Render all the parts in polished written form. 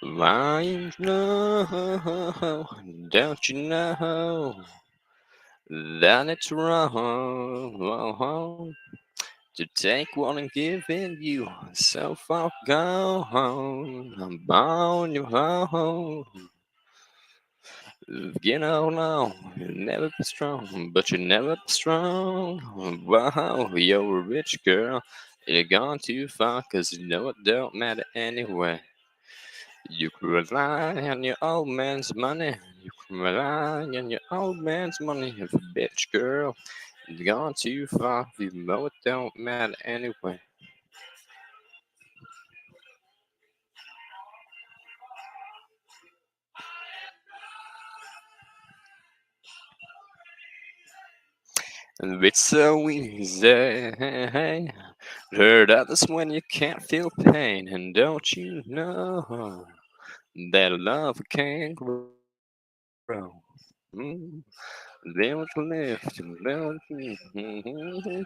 I know, don't you know that it's wrong to take what I'm giving you so far gone. I'm on your own. You know, no, you'll never be strong, but you never be strong. Wow, you're a rich girl. You're gone too far, 'cause you know it don't matter anyway. You can rely on your old man's money. You can rely on your old man's money. If a bitch girl, you've gone too far. You know it don't matter anyway. And it's so easy. Hurt others when you can't feel pain. And don't you know that love can't grow? Mm. They was left and don't know the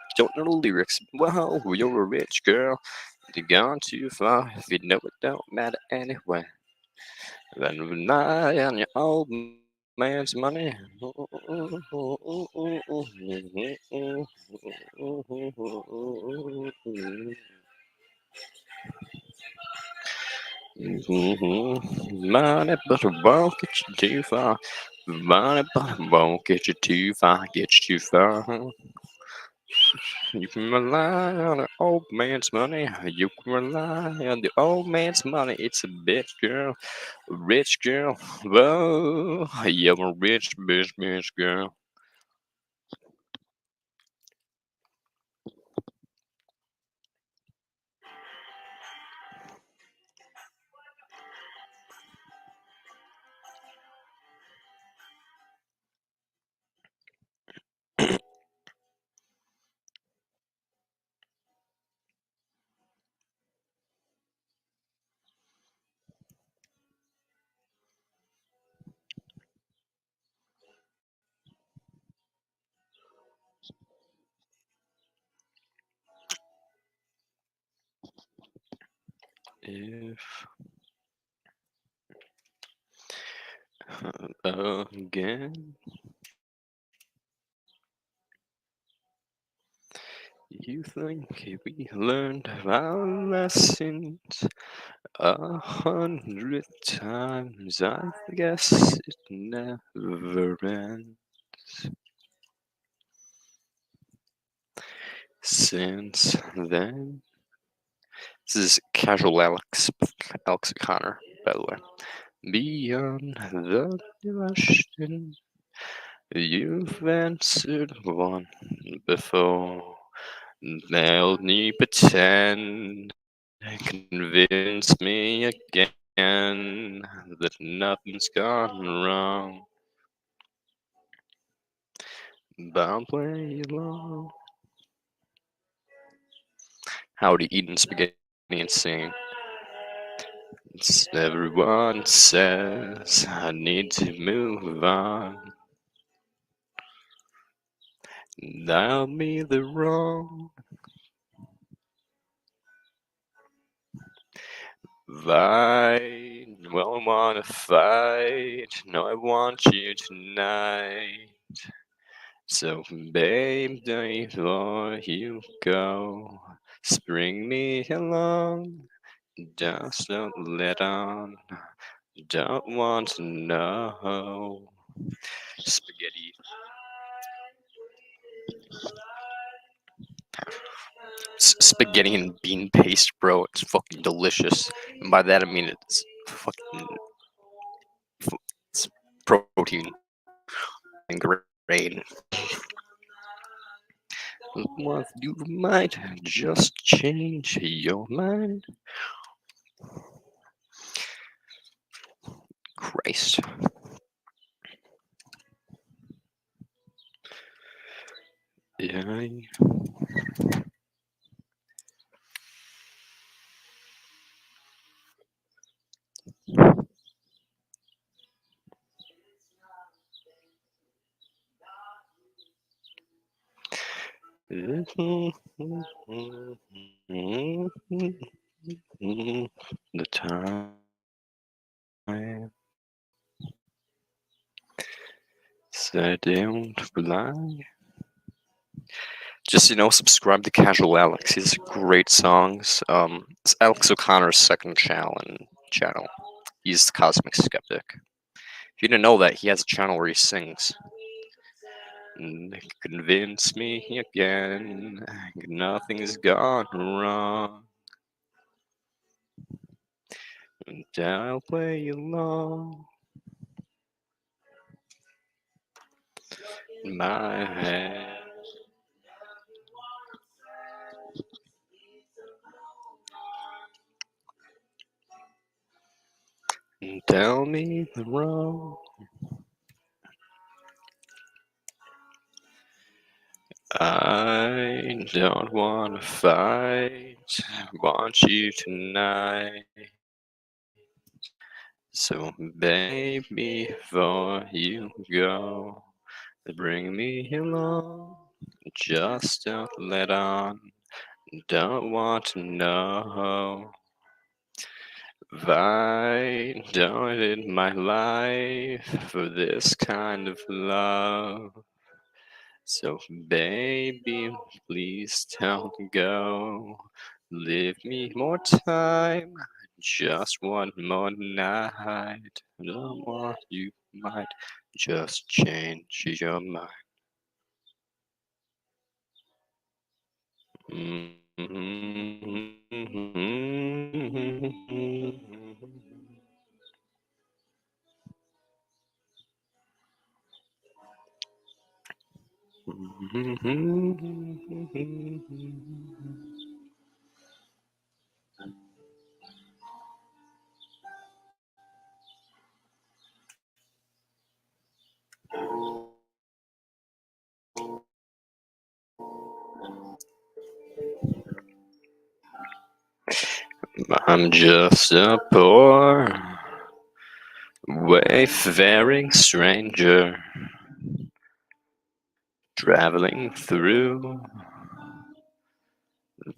lyrics. Wow, you're a rich girl. You've gone too far. If you know it don't matter anyway. Then rely on your old man's money. Money, but it won't get you too far. Money, but it won't get you too far. Get you too far. You can rely on the old man's money. You can rely on the old man's money. It's a bitch girl, a rich girl. Whoa, you're a rich bitch girl. If again you think we learned our lessons 100 times, I guess it never ends. Since then, this is casual Alex Connor, by the way. Beyond the question, you've answered one before. Let me pretend, convince me again that nothing's gone wrong. But play along. Howdy, eating spaghetti and singing. Everyone says I need to move on. I'll be the wrong. Fight. Well, I wanna fight. No, I want you tonight. So, babe, before you go, spring me along. Just don't let on. Don't want to know. Spaghetti. Spaghetti and bean paste, bro. It's fucking delicious. And by that I mean it's fucking it's protein and grain. What you might just change your mind. Christ. Yeah. The time they don't lie. Just subscribe to Casual Alex. He has great songs. It's Alex O'Connor's second channel. He's the Cosmic Skeptic. If you didn't know that, he has a channel where he sings. Convince me again, nothing's gone wrong. And I'll play along. In my head. And tell me the wrong. I don't want to fight. I want you tonight. So, baby, before you go, bring me along. Just don't let on. Don't want to know. I donated my life for this kind of love. So, baby, please don't go. Leave me more time, just one more night. Don't want you might just change your mind. I'm just a poor, wayfaring stranger, traveling through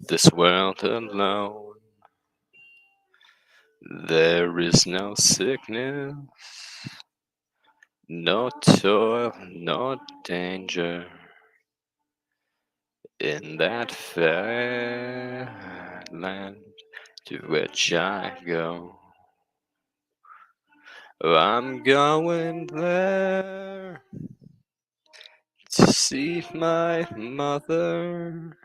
this world alone. There is no sickness, no toil, no danger in that fair land to which I go. I'm going there to see my mother.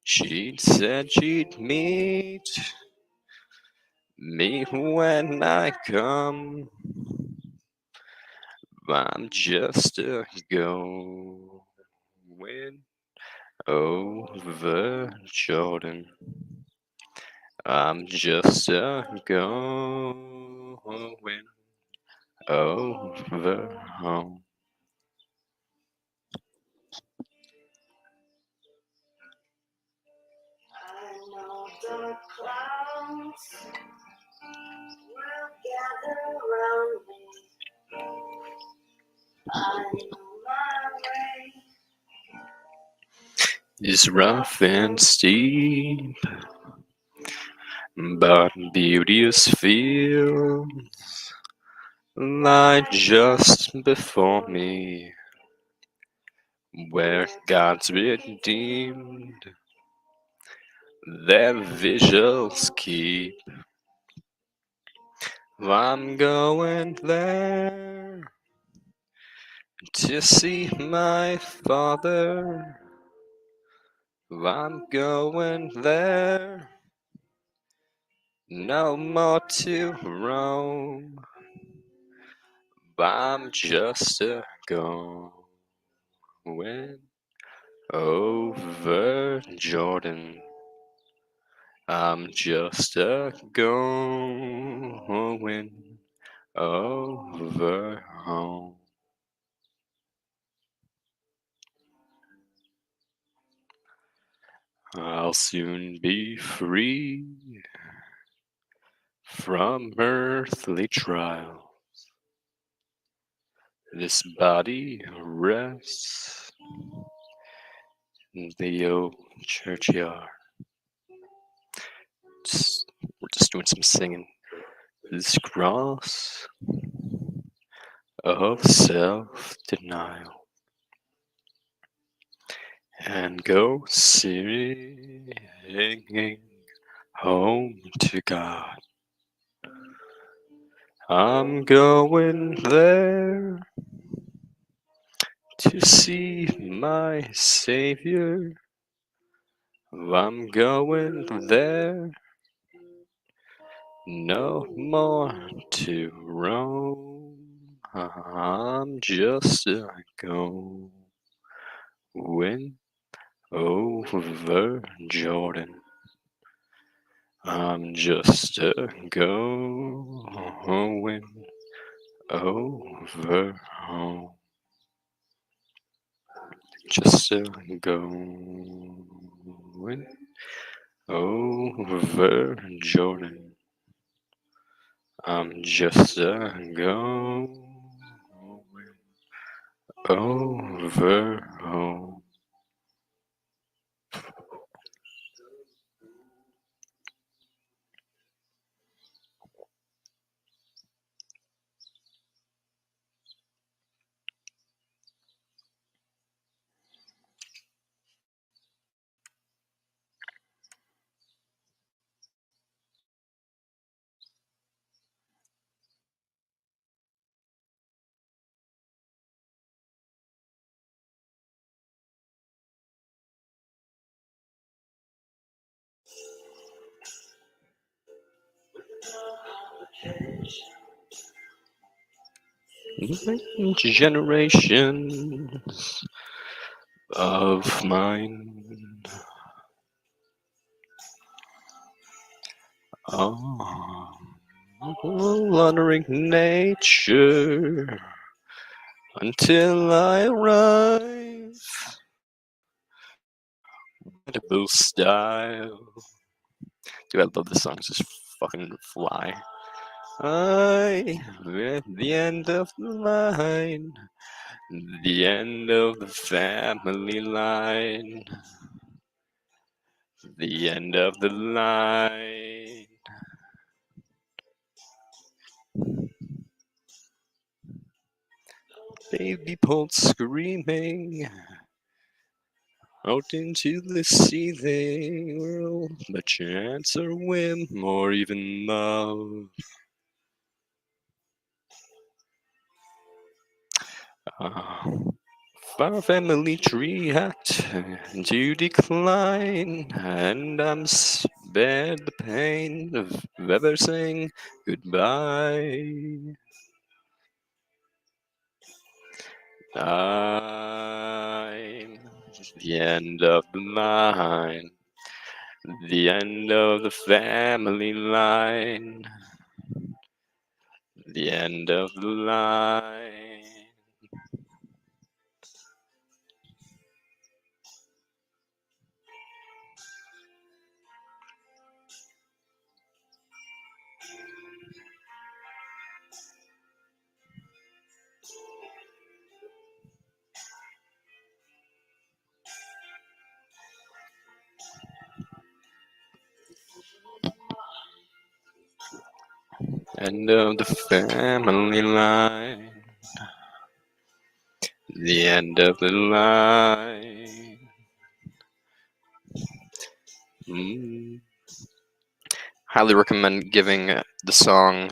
She said she'd meet me when I come. I'm just a going over Jordan. I'm just a going over home. I know the clouds will gather around me. I know my way Is rough and steep, but beauteous fields lie just before me, where God's redeemed their vigils keep. I'm going there to see my father. I'm going there no more to roam. I'm just a going over Jordan. I'm just a going over home. I'll soon be free from earthly trial. This body rests in the old churchyard. We're just doing some singing. This cross of self denial and go singing home to God. I'm going there to see my Savior. I'm going there no more to roam. I'm just going over Jordan. I'm just going over home. Just going over Jordan. I'm just going over home. Generations of mine. Oh, honoring nature until I arrive. Edible style. Dude, I love this song. It's just fucking fly. At the end of the line, the end of the family line, the end of the line. Baby pulled screaming out into the seething world, but chance or whim or even love. Our family tree had to decline, and I'm spared the pain of ever saying goodbye. I'm the end of the line, the end of the family line, the end of the line. End of the family line. The end of the line. Highly recommend giving the song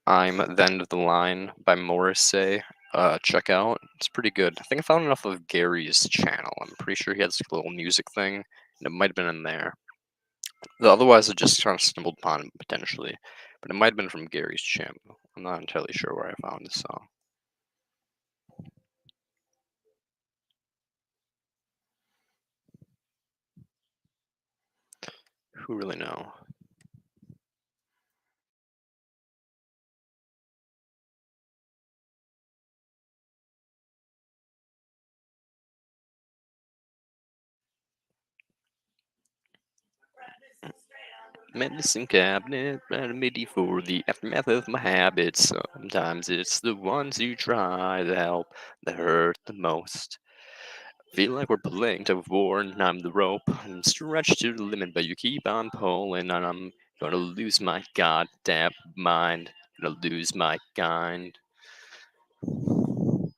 I'm the End of the Line by Morrissey check out. It's pretty good. I think I found enough of Gary's channel. I'm pretty sure he has a little music thing, and it might have been in there. Otherwise, I just kind of stumbled upon it potentially, but it might have been from Gary's channel. I'm not entirely sure where I found this song. Who really know? Medicine cabinet, remedy for the aftermath of my habits. Sometimes it's the ones who try to help that hurt the most. Feel like we're playing tug of war and I'm the rope. I'm stretched to the limit, but you keep on pulling, and I'm gonna lose my goddamn mind. Gonna lose my kind. Do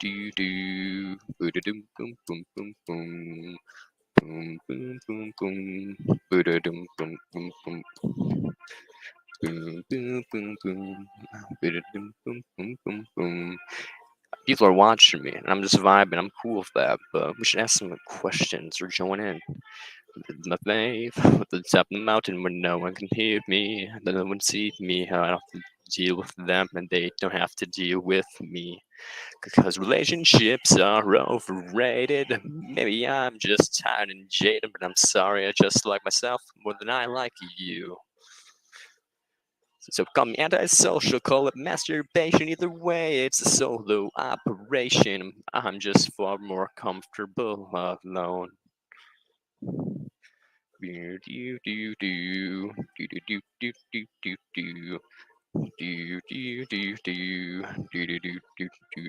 do do. Boom boom boom boom boom. Boom boom boom boom. Boom boom boom boom. Boom boom boom boom. Boom boom boom boom boom. People are watching me, and I'm just vibing. I'm cool with that, but we should ask some questions or join in. My babe, at the top of the mountain where no one can hear me, no one sees me. I don't have to deal with them, and they don't have to deal with me. Because relationships are overrated. Maybe I'm just tired and jaded, but I'm sorry, I just like myself more than I like you. So call me antisocial, call it masturbation. Either way, it's a solo operation. I'm just far more comfortable alone. Do do do do do do do do do do do do do do do do do.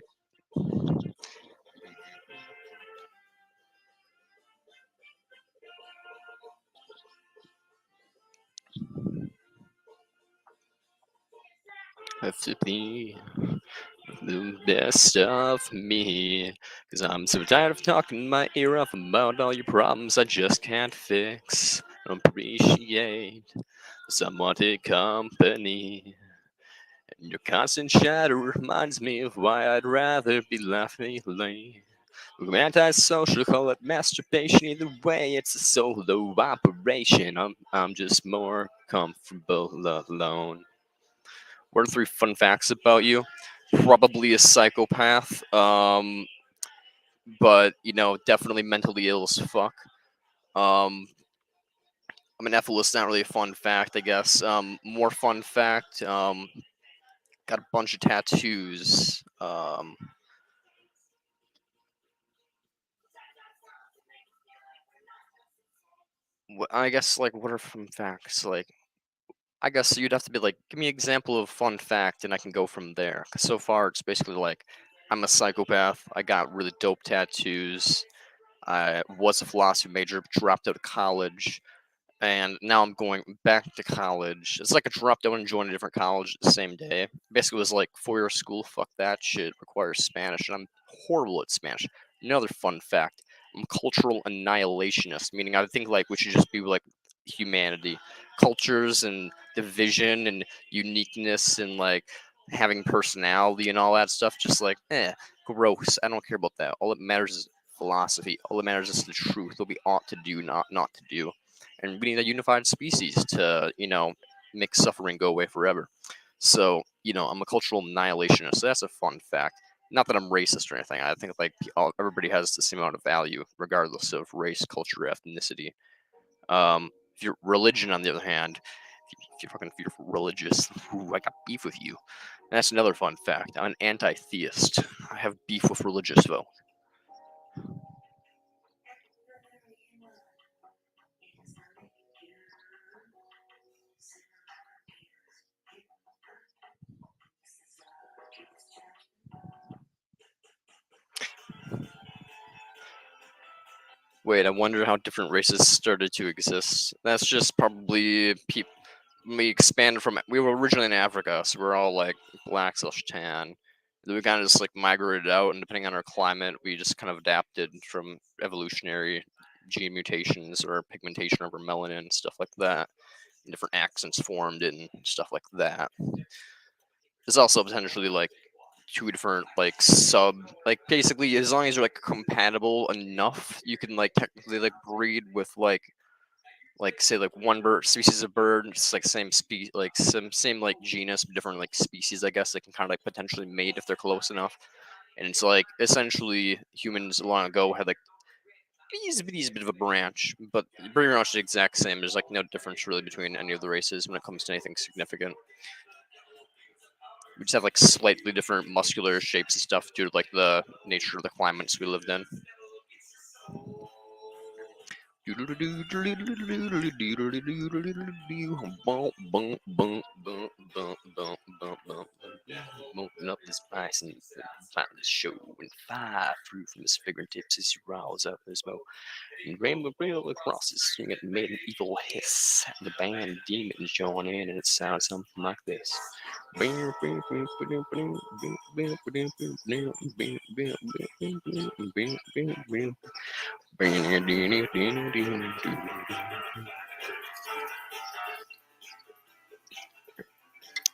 Have to be the best of me. Cause I'm so tired of talking my ear off about all your problems I just can't fix. Appreciate somewhat company. And your constant chatter reminds me of why I'd rather be laughing lame. We're antisocial, call it masturbation. Either way, it's a solo operation. I'm just more comfortable alone. What are three fun facts about you? Probably a psychopath, but definitely mentally ill as fuck. Um, I'm an Nephilim, not really a fun fact, I guess. More fun fact. Got a bunch of tattoos. I guess like what are fun facts? Like I guess you'd have to be like, give me an example of fun fact, and I can go from there. 'Cause so far, it's basically like I'm a psychopath. I got really dope tattoos. I was a philosophy major, dropped out of college, and now I'm going back to college. It's like I dropped out and joined a different college the same day. Basically, it was like 4 year school. Fuck that shit. Requires Spanish, and I'm horrible at Spanish. Another fun fact: I'm a cultural annihilationist, meaning I think like we should just be like humanity, cultures and division and uniqueness and like having personality and all that stuff. Just like gross. I don't care about that. All that matters is philosophy. All that matters is the truth. What we ought to do, not to do, and we need a unified species to make suffering go away forever. So I'm a cultural annihilationist. So that's a fun fact. Not that I'm racist or anything. I think like everybody has the same amount of value regardless of race, culture, ethnicity. If your religion, on the other hand, if you're religious, ooh, I got beef with you. And that's another fun fact. I'm an anti-theist. I have beef with religious folk. Wait, I wonder how different races started to exist. That's just probably people. We expanded from. We were originally in Africa, so we're all like black slash tan. Then we kind of just like migrated out, and depending on our climate, we just kind of adapted from evolutionary gene mutations or pigmentation over melanin and stuff like that. And different accents formed and stuff like that. There's also potentially like two different like basically as long as you're like compatible enough, you can like technically like breed with like say like one bird species of bird, it's like same species, like same like genus, but different like species. I guess they can kind of like potentially mate if they're close enough. And it's like essentially humans long ago had like these bit of a branch, but pretty much the exact same. There's like no difference really between any of the races when it comes to anything significant. We just have like slightly different muscular shapes and stuff due to like the nature of the climates we lived in. the spice and find the show and fire through from his figuring tips as he rolls up his bow. And rainbow real across his string it made an evil hiss. The band demons join in and it sounds something like this.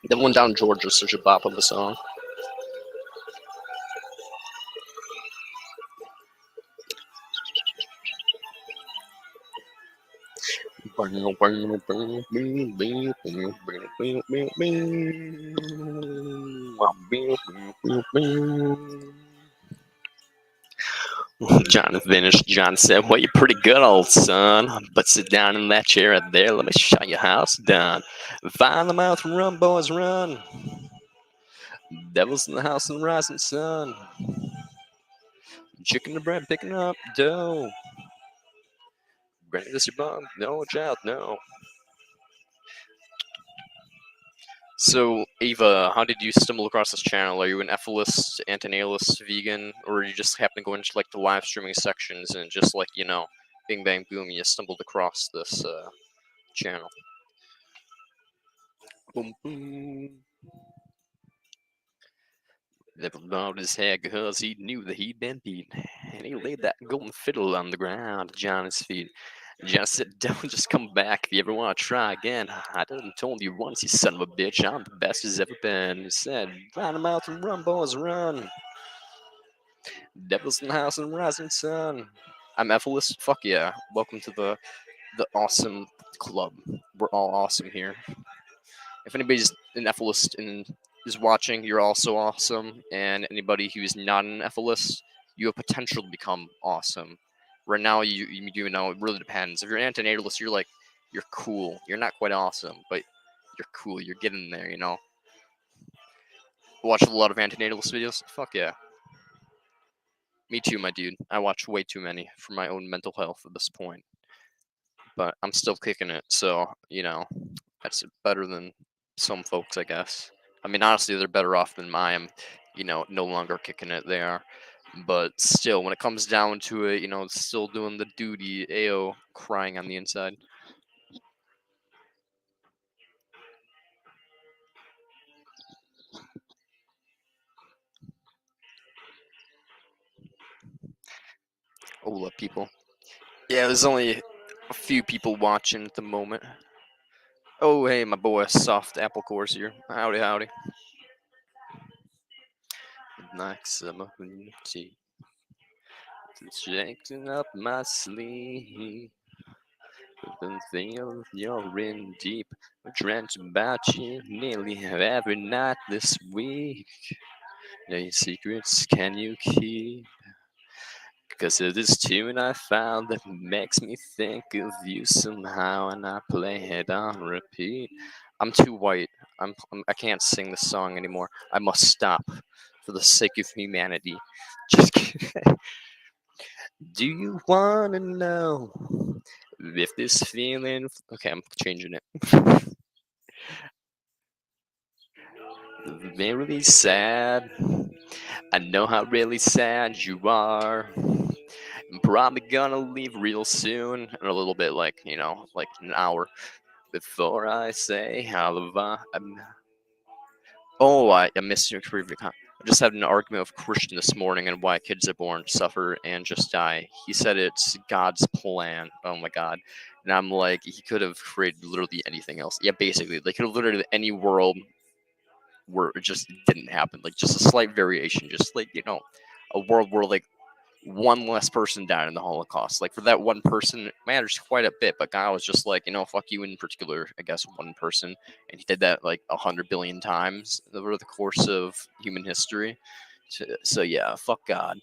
That one down Georgia is such a bop of a song. John finished. John said, "Well, you're pretty good, old son. But sit down in that chair right there. Let me show you how it's done. Find the mouth and run, boys, run. Devil's in the house and the rising sun. Chicken the bread, picking up dough. Granny, this your bum? No, child, no." So, Ava, how did you stumble across this channel? Are you an ethicist, antinalist, vegan, or you just happen to go into like the live streaming sections and just like bing bang boom, you stumbled across this channel? Boom boom. Never bowed his head because he knew that he'd been beaten, and he laid that golden fiddle on the ground at John's feet. John said, "Don't just come back if you ever want to try again. I done told you once, you son of a bitch, I'm the best as ever been." He said, "Find him out and run, boys, run. Devil's in the house and rising sun." I'm Ephelis. Fuck yeah. Welcome to the awesome club. We're all awesome here. If anybody's an Ephelist and is watching, you're also awesome. And anybody who's not an Ephelist, you have potential to become awesome. Right now, you know, it really depends. If you're an antinatalist, you're cool. You're not quite awesome, but you're cool. You're getting there, you know. Watch a lot of antinatalist videos. Fuck yeah. Me too, my dude. I watch way too many for my own mental health at this point. But I'm still kicking it, so, that's better than some folks, I guess. I mean, honestly, they're better off than I am, no longer kicking it. They are. But still, when it comes down to it, still doing the duty, AO crying on the inside. Ola people. Yeah, there's only a few people watching at the moment. Oh, hey, my boy, Soft Apple Course here. Howdy, howdy. Like summer tea, shaking up my sleeve. The thing you're in deep, dreamt about you nearly every night this week. Any secrets can you keep? Because of this tune I found that makes me think of you somehow, and I play it on repeat. I'm too white. I can't sing this song anymore. I must stop for the sake of humanity. Just kidding. Do you want to know if this feeling? Okay, I'm changing it. Really sad. I know how really sad you are. I'm probably gonna leave real soon, in a little bit, like like an hour. Before I say how I missed your previous comment. I just had an argument with Christian this morning on why kids are born, suffer, and just die. He said it's God's plan. Oh my God. And I'm like, he could have created literally anything else. Yeah, basically, they could have literally any world where it just didn't happen. Like, just a slight variation. Just like, a world where, like, one less person died in the Holocaust. Like, for that one person, it matters quite a bit. But God was just like, fuck you in particular, I guess, one person. And he did that like 100 billion times over the course of human history. So yeah, fuck God.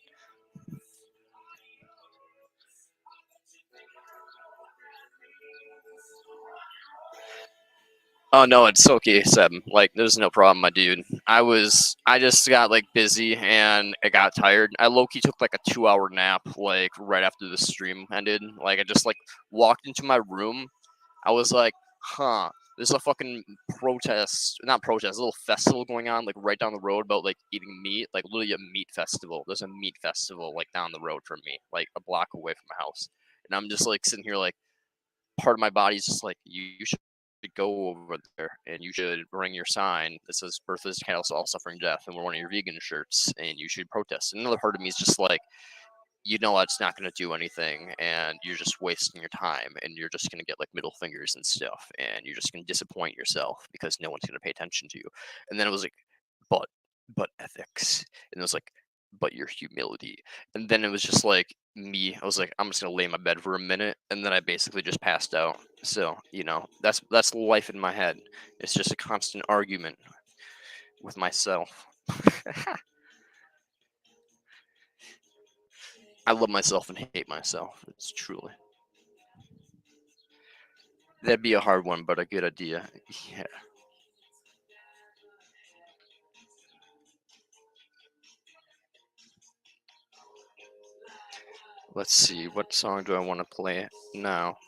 Oh no, it's okay, Seb. Like, there's no problem, my dude. I just got like busy and I got tired. I low key took like a 2 hour nap, like right after the stream ended. Like, I just like walked into my room. I was like, huh. There's a fucking protest, not protest, a little festival going on, like right down the road about like eating meat, like literally a meat festival. There's a meat festival like down the road from me, like a block away from my house. And I'm just like sitting here, like part of my body's just like, you should go over there and you should bring your sign that says "Birth is cattle, all suffering death," and wear one of your vegan shirts, and you should protest. And another part of me is just like, you know, it's not going to do anything, and you're just wasting your time, and you're just going to get like middle fingers and stuff, and you're just going to disappoint yourself because no one's going to pay attention to you. And then it was like, but but ethics, and it was like, but your humility. And then it was just like me, I was like, I'm just going to lay in my bed for a minute, and then I basically just passed out. So you know, that's life in my head. It's just a constant argument with myself. I love myself and hate myself. It's truly. That'd be a hard one, but a good idea. Yeah. Let's see. What song do I want to play now?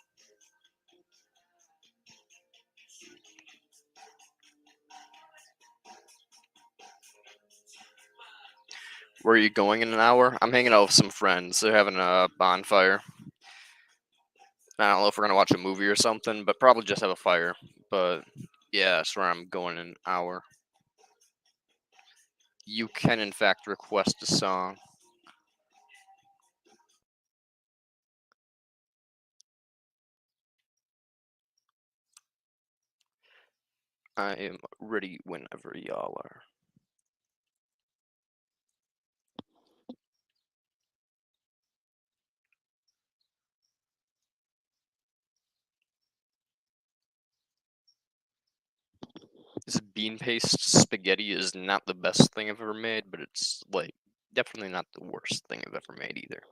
Where are you going in an hour? I'm hanging out with some friends. They're having a bonfire. I don't know if we're gonna watch a movie or something, but probably just have a fire. But yeah, that's where I'm going in an hour. You can, in fact, request a song. I am ready whenever y'all are. This bean paste spaghetti is not the best thing I've ever made, but it's like definitely not the worst thing I've ever made either.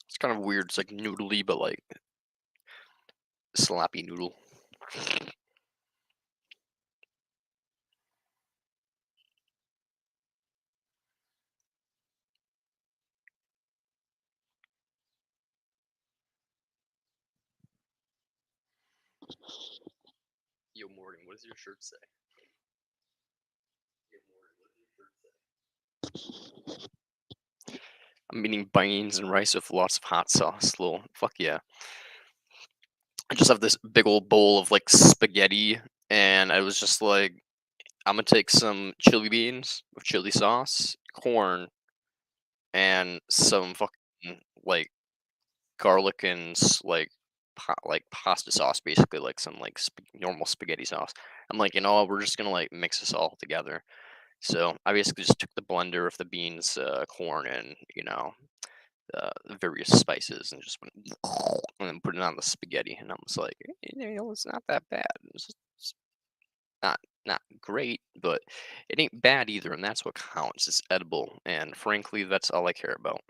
It's kind of weird. It's like noodly, but like sloppy noodle. Yo, Morgan, what does your shirt say? Yo, Morgan, what does your shirt say? I'm eating beans and rice with lots of hot sauce. Little fuck yeah. I just have this big old bowl of like spaghetti, and I was just like, I'm gonna take some chili beans with chili sauce, corn, and some fucking like garlic and like like pasta sauce, basically like some like normal spaghetti sauce. I'm like, you know what, we're just gonna like mix this all together. So I basically just took the blender with the beans, corn, and the various spices, and just went and then put it on the spaghetti. And I was like, it's not that bad. It's not not great, but it ain't bad either, and that's what counts. It's edible, and frankly, that's all I care about.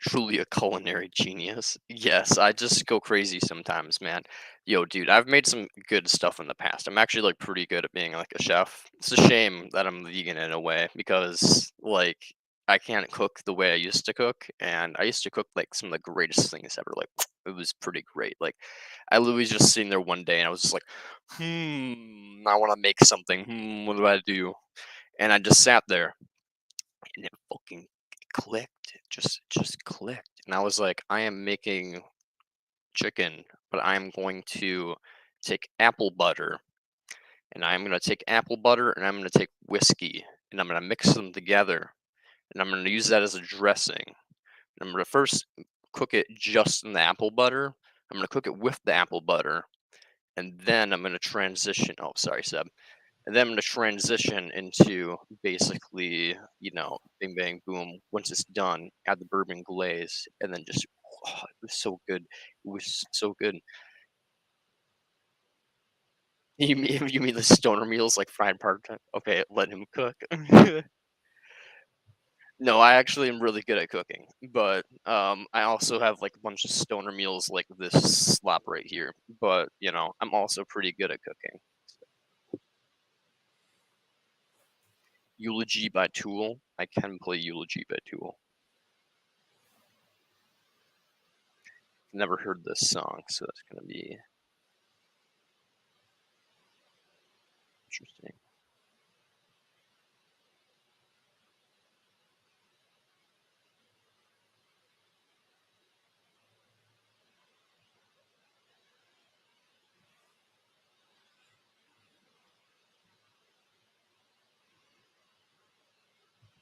Truly a culinary genius. Yes, I just go crazy sometimes, man. Yo, dude, I've made some good stuff in the past. I'm actually like pretty good at being like a chef. It's a shame that I'm vegan in a way because like I can't cook the way I used to cook, and I used to cook like some of the greatest things ever. Like it was pretty great. Like I literally was just sitting there one day and I was just like, I want to make something. What do I do? And I just sat there and it fucking clicked. It just clicked. And I was like, I am making chicken, but I'm going to take apple butter, and I'm going to take apple butter, and I'm going to take whiskey, and I'm going to mix them together, and I'm going to use that as a dressing. And I'm going to first cook it just in the apple butter. I'm going to cook it with the apple butter, and then I'm going to transition. Oh, sorry, Seb. And then I'm going to transition into basically, bing bang boom. Once it's done, add the bourbon glaze, and then just it was so good. It was so good. You mean the stoner meals like fried part time? Okay, let him cook. No, I actually am really good at cooking, but I also have like a bunch of stoner meals like this slop right here. But I'm also pretty good at cooking. Eulogy by Tool. I can play Eulogy by Tool. Never heard this song, so it's gonna be interesting.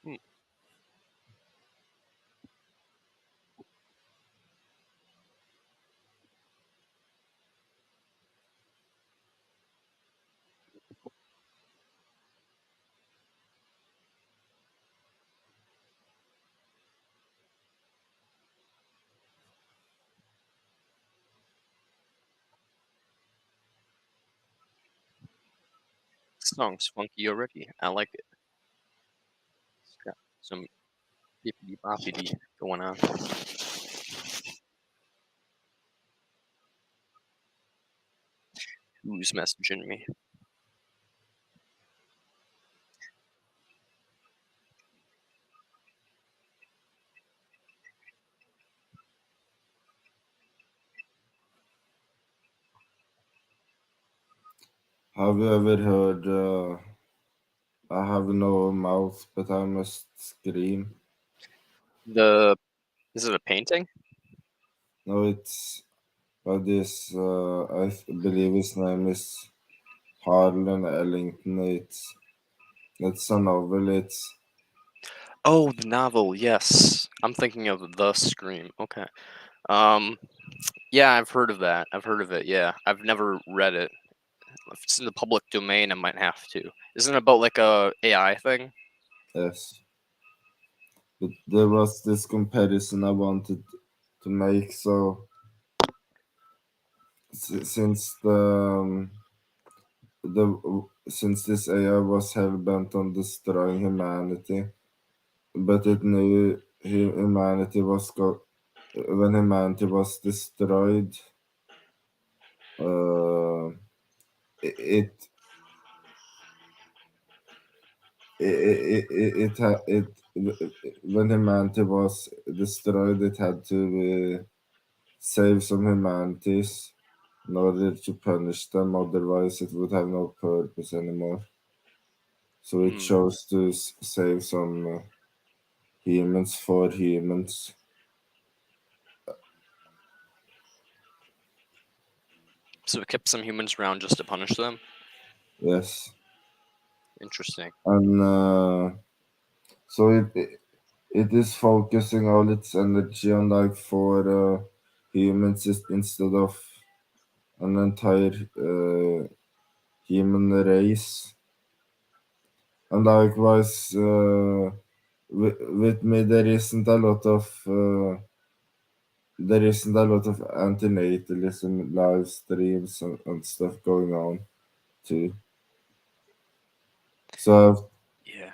Hmm, this song's funky already. I like it. It's got some bippity boppity going on. Who's messaging me? Have you ever heard I have no mouth, but I must scream? The Is it a painting? No, it's by this, believe his name is Harlan Ellington. It's a novel. It's Oh, the novel. Yes, I'm thinking of The Scream. Okay. Um, yeah, I've heard of that. I've heard of it. Yeah, I've never read it. If it's in the public domain, I might have to. Isn't it about like a AI thing? yes. But there was this comparison I wanted to make. So since since this AI was hell bent on destroying humanity, but it knew humanity was when humanity was destroyed, uh, it it when humanity was destroyed, it had to save some humanities in order to punish them. Otherwise, it would have no purpose anymore. So it Hmm. chose to save some humans for humans. So it kept some humans around just to punish them. Yes, Interesting. and so it is focusing all its energy on like four humans instead of an entire human race. And likewise, with me, there isn't a lot of antinatalism live streams and stuff going on too. So Yeah.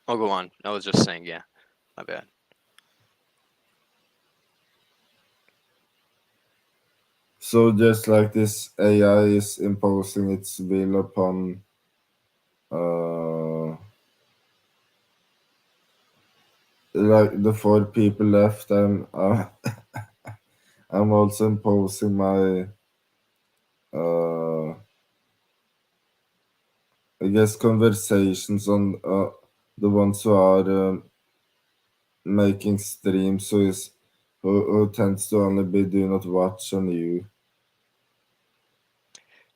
I'll go on. I was just saying, yeah. My bad. so just like this AI is imposing its will upon uh like the four people left, I'm also imposing my uh I guess conversations on the ones who are making streams, who tends to only be do not watch on you.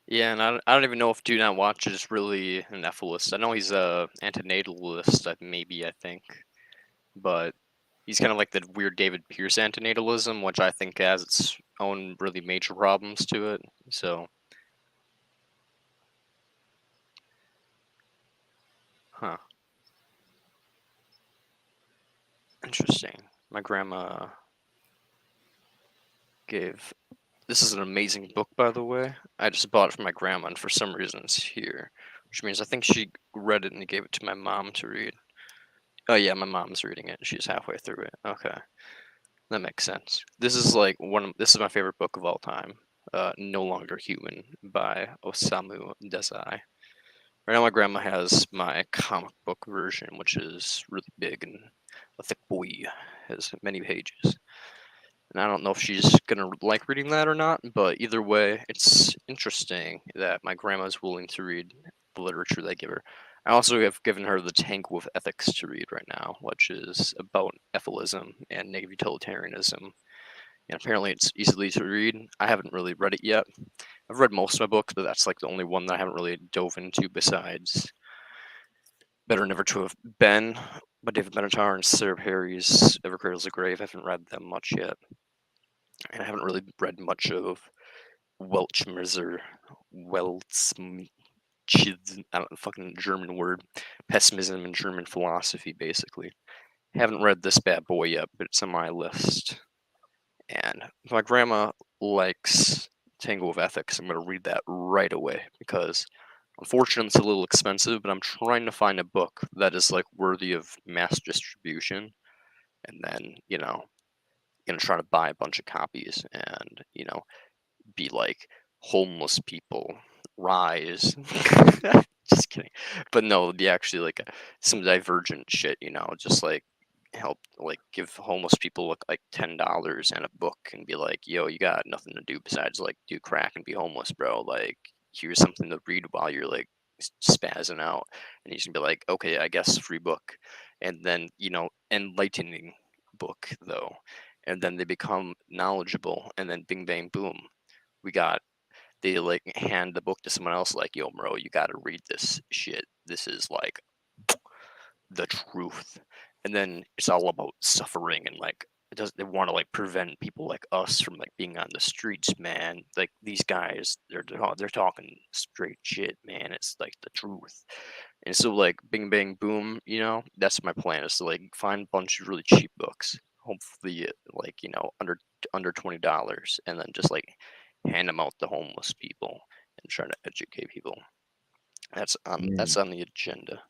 Yeah, and I don't even know if Do Not Watch is really an ethicist. I know he's a antinatalist, maybe, I think. But he's kind of like the weird David Pierce antinatalism, which I think has its own really major problems to it. So, huh. Interesting. My grandma gave. This is an amazing book, by the way. I just bought it from my grandma, and for some reason it's here. which means I think she read it and gave it to my mom to read. Oh yeah, my mom's reading it. She's halfway through it. Okay, that makes sense. This is like this is my favorite book of all time. No Longer Human by Osamu Dazai. Right now, my grandma has my comic book version, which is really big and a thick boy, has many pages. And I don't know if she's gonna like reading that or not, but either way, it's interesting that my grandma's willing to read the literature they give her. I also have given her The Tango of Ethics to read right now, which is about ethilism and negative utilitarianism. And apparently, it's easily to read. I haven't really read it yet. I've read most of my books, but that's like the only one that I haven't really dove into besides Better Never to Have Been by David Benatar and Sarah Perry's Ever Cradles of Grave. I haven't read them much yet. And I haven't really read much of Weltschmerzer, Weltschmerz, I don't know, fucking German word, pessimism and German philosophy, basically. Haven't read this bad boy yet, but it's on my list. And if my grandma likes Tango of Ethics, I'm going to read that right away because unfortunately it's a little expensive, but I'm trying to find a book that is like worthy of mass distribution. And then, gonna try to buy a bunch of copies and, be like homeless people rise. Just kidding. But no, it'd be actually like some divergent shit, just like help like give homeless people like $10 and a book and be like, yo, you got nothing to do besides like do crack and be homeless, bro. Like here's something to read while you're like spazzing out. And he's gonna be like, okay, I guess free book. And then, enlightening book though. And then they become knowledgeable and then bing bang boom. We got they like hand the book to someone else like, yo, bro, you gotta read this shit. This is like the truth. And then it's all about suffering and like they want to like prevent people like us from like being on the streets, man. Like these guys, they're talking straight shit, man. It's like the truth. And so like bing bang boom, that's my plan is to like find a bunch of really cheap books, hopefully like under $20, and then just like hand them out to homeless people and try to educate people. That's on the agenda.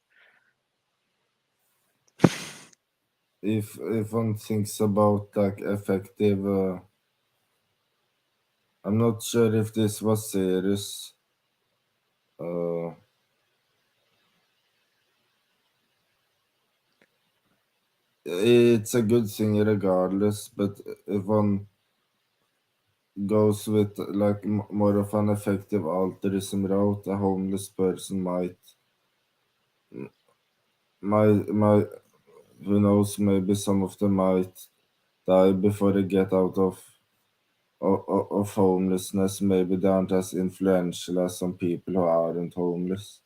If one thinks about like effective, I'm not sure if this was serious. Uh, it's a good thing regardless, but if one goes with like more of an effective altruism route, a homeless person might who knows, maybe some of them might die before they get out of homelessness. Maybe they aren't as influential as some people who aren't homeless.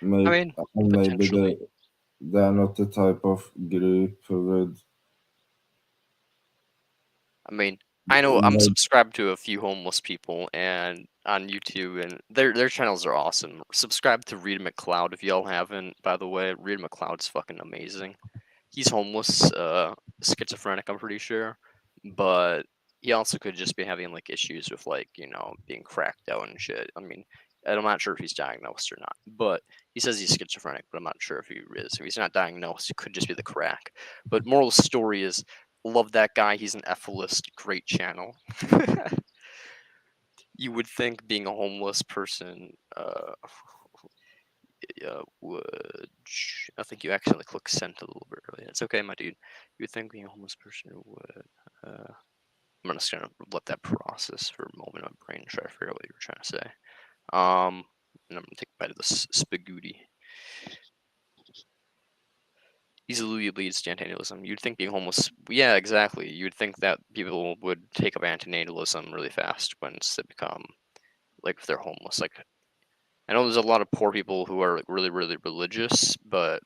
I Maybe, mean, and maybe potentially. they're not the type of group who would. I mean, I know I'm Maybe, subscribed to a few homeless people and on YouTube, and their channels are awesome. Subscribe to Reed McLeod if y'all haven't. By the way, Reed McLeod's fucking amazing. He's homeless, schizophrenic, I'm pretty sure, but he also could just be having like issues with like being cracked out and shit. I mean, I'm not sure if he's diagnosed or not, but he says he's schizophrenic, but I'm not sure if he is. If he's not diagnosed, it could just be the crack. But moral of the story is, love that guy. He's an Ethelist. Great channel. You would think being a homeless person would. I think you accidentally clicked send a little bit early. It's okay, my dude. You would think being a homeless person would. I'm just gonna let that process for a moment. My brain try to figure out what you were trying to say. And I'm gonna take a bite of this spaghetti. Easily leads to antinatalism. You'd think being homeless, yeah, exactly. You'd think that people would take up antinatalism really fast once they become, like, if they're homeless. Like, I know there's a lot of poor people who are like, really, really religious, but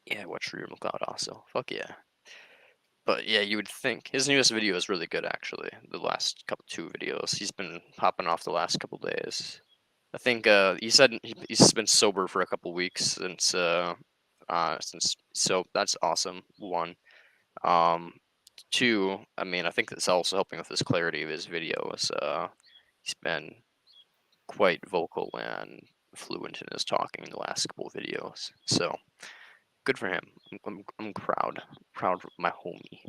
yeah, watch Rear McLeod also. Fuck yeah. But yeah, you would think his newest video is really good. Actually, the last two videos he's been popping off the last couple days. I think he said he's been sober for a couple weeks since so that's awesome. One, two. I mean, I think that's also helping with his clarity of his videos. He's been quite vocal and fluent in his talking in the last couple of videos. So good for him. I'm proud of my homie.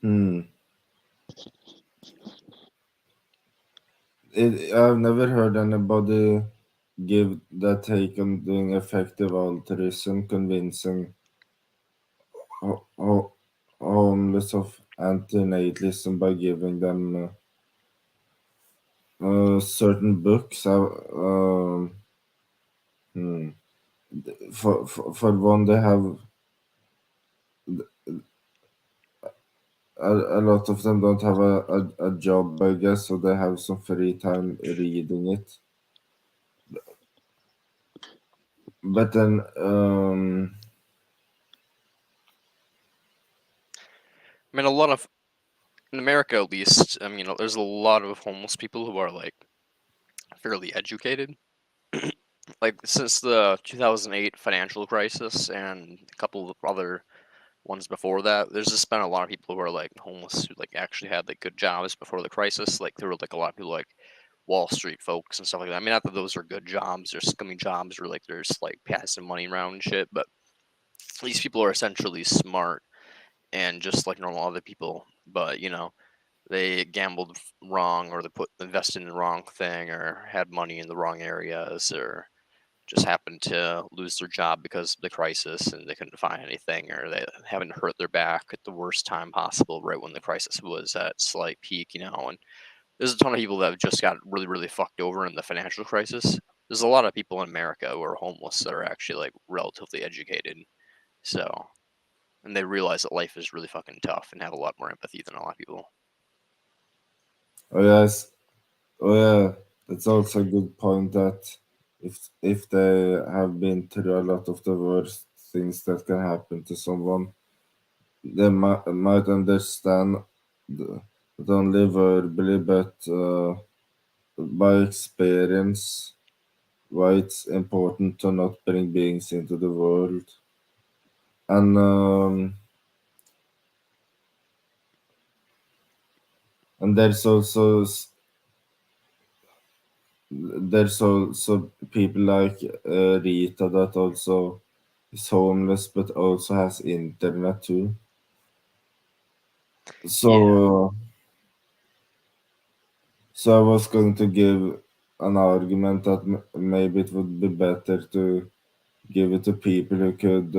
Hmm. I've never heard anybody give that take on doing effective altruism, convincing homeless of antinatalism by giving them certain books. Hmm. For one, they have a lot of them don't have a job, I guess, so they have some free time reading it. But then, I mean, a lot of in America, at least. I mean, there's a lot of homeless people who are like fairly educated. Like since the 2008 financial crisis and a couple of other ones before that, there's just been a lot of people who are like homeless who like actually had like good jobs before the crisis. Like there were like a lot of people like Wall Street folks and stuff like that. I mean, not that those are good jobs or scummy jobs or like there's like passing money around and shit, but these people are essentially smart and just like normal other people. But they gambled wrong or they invested in the wrong thing or had money in the wrong areas or just happened to lose their job because of the crisis and they couldn't find anything, or they haven't hurt their back at the worst time possible right when the crisis was at its slight peak, and there's a ton of people that have just got really, really fucked over in the financial crisis. There's a lot of people in America who are homeless that are actually like relatively educated. So, and they realize that life is really fucking tough and have a lot more empathy than a lot of people. oh yes, oh yeah, that's also a good point that if they have been through a lot of the worst things that can happen to someone, they might understand the, not only verbally but by experience why it's important to not bring beings into the world. And there's also people like Rita that also is homeless but also has internet too. Yeah. So I was going to give an argument that maybe it would be better to give it to people who could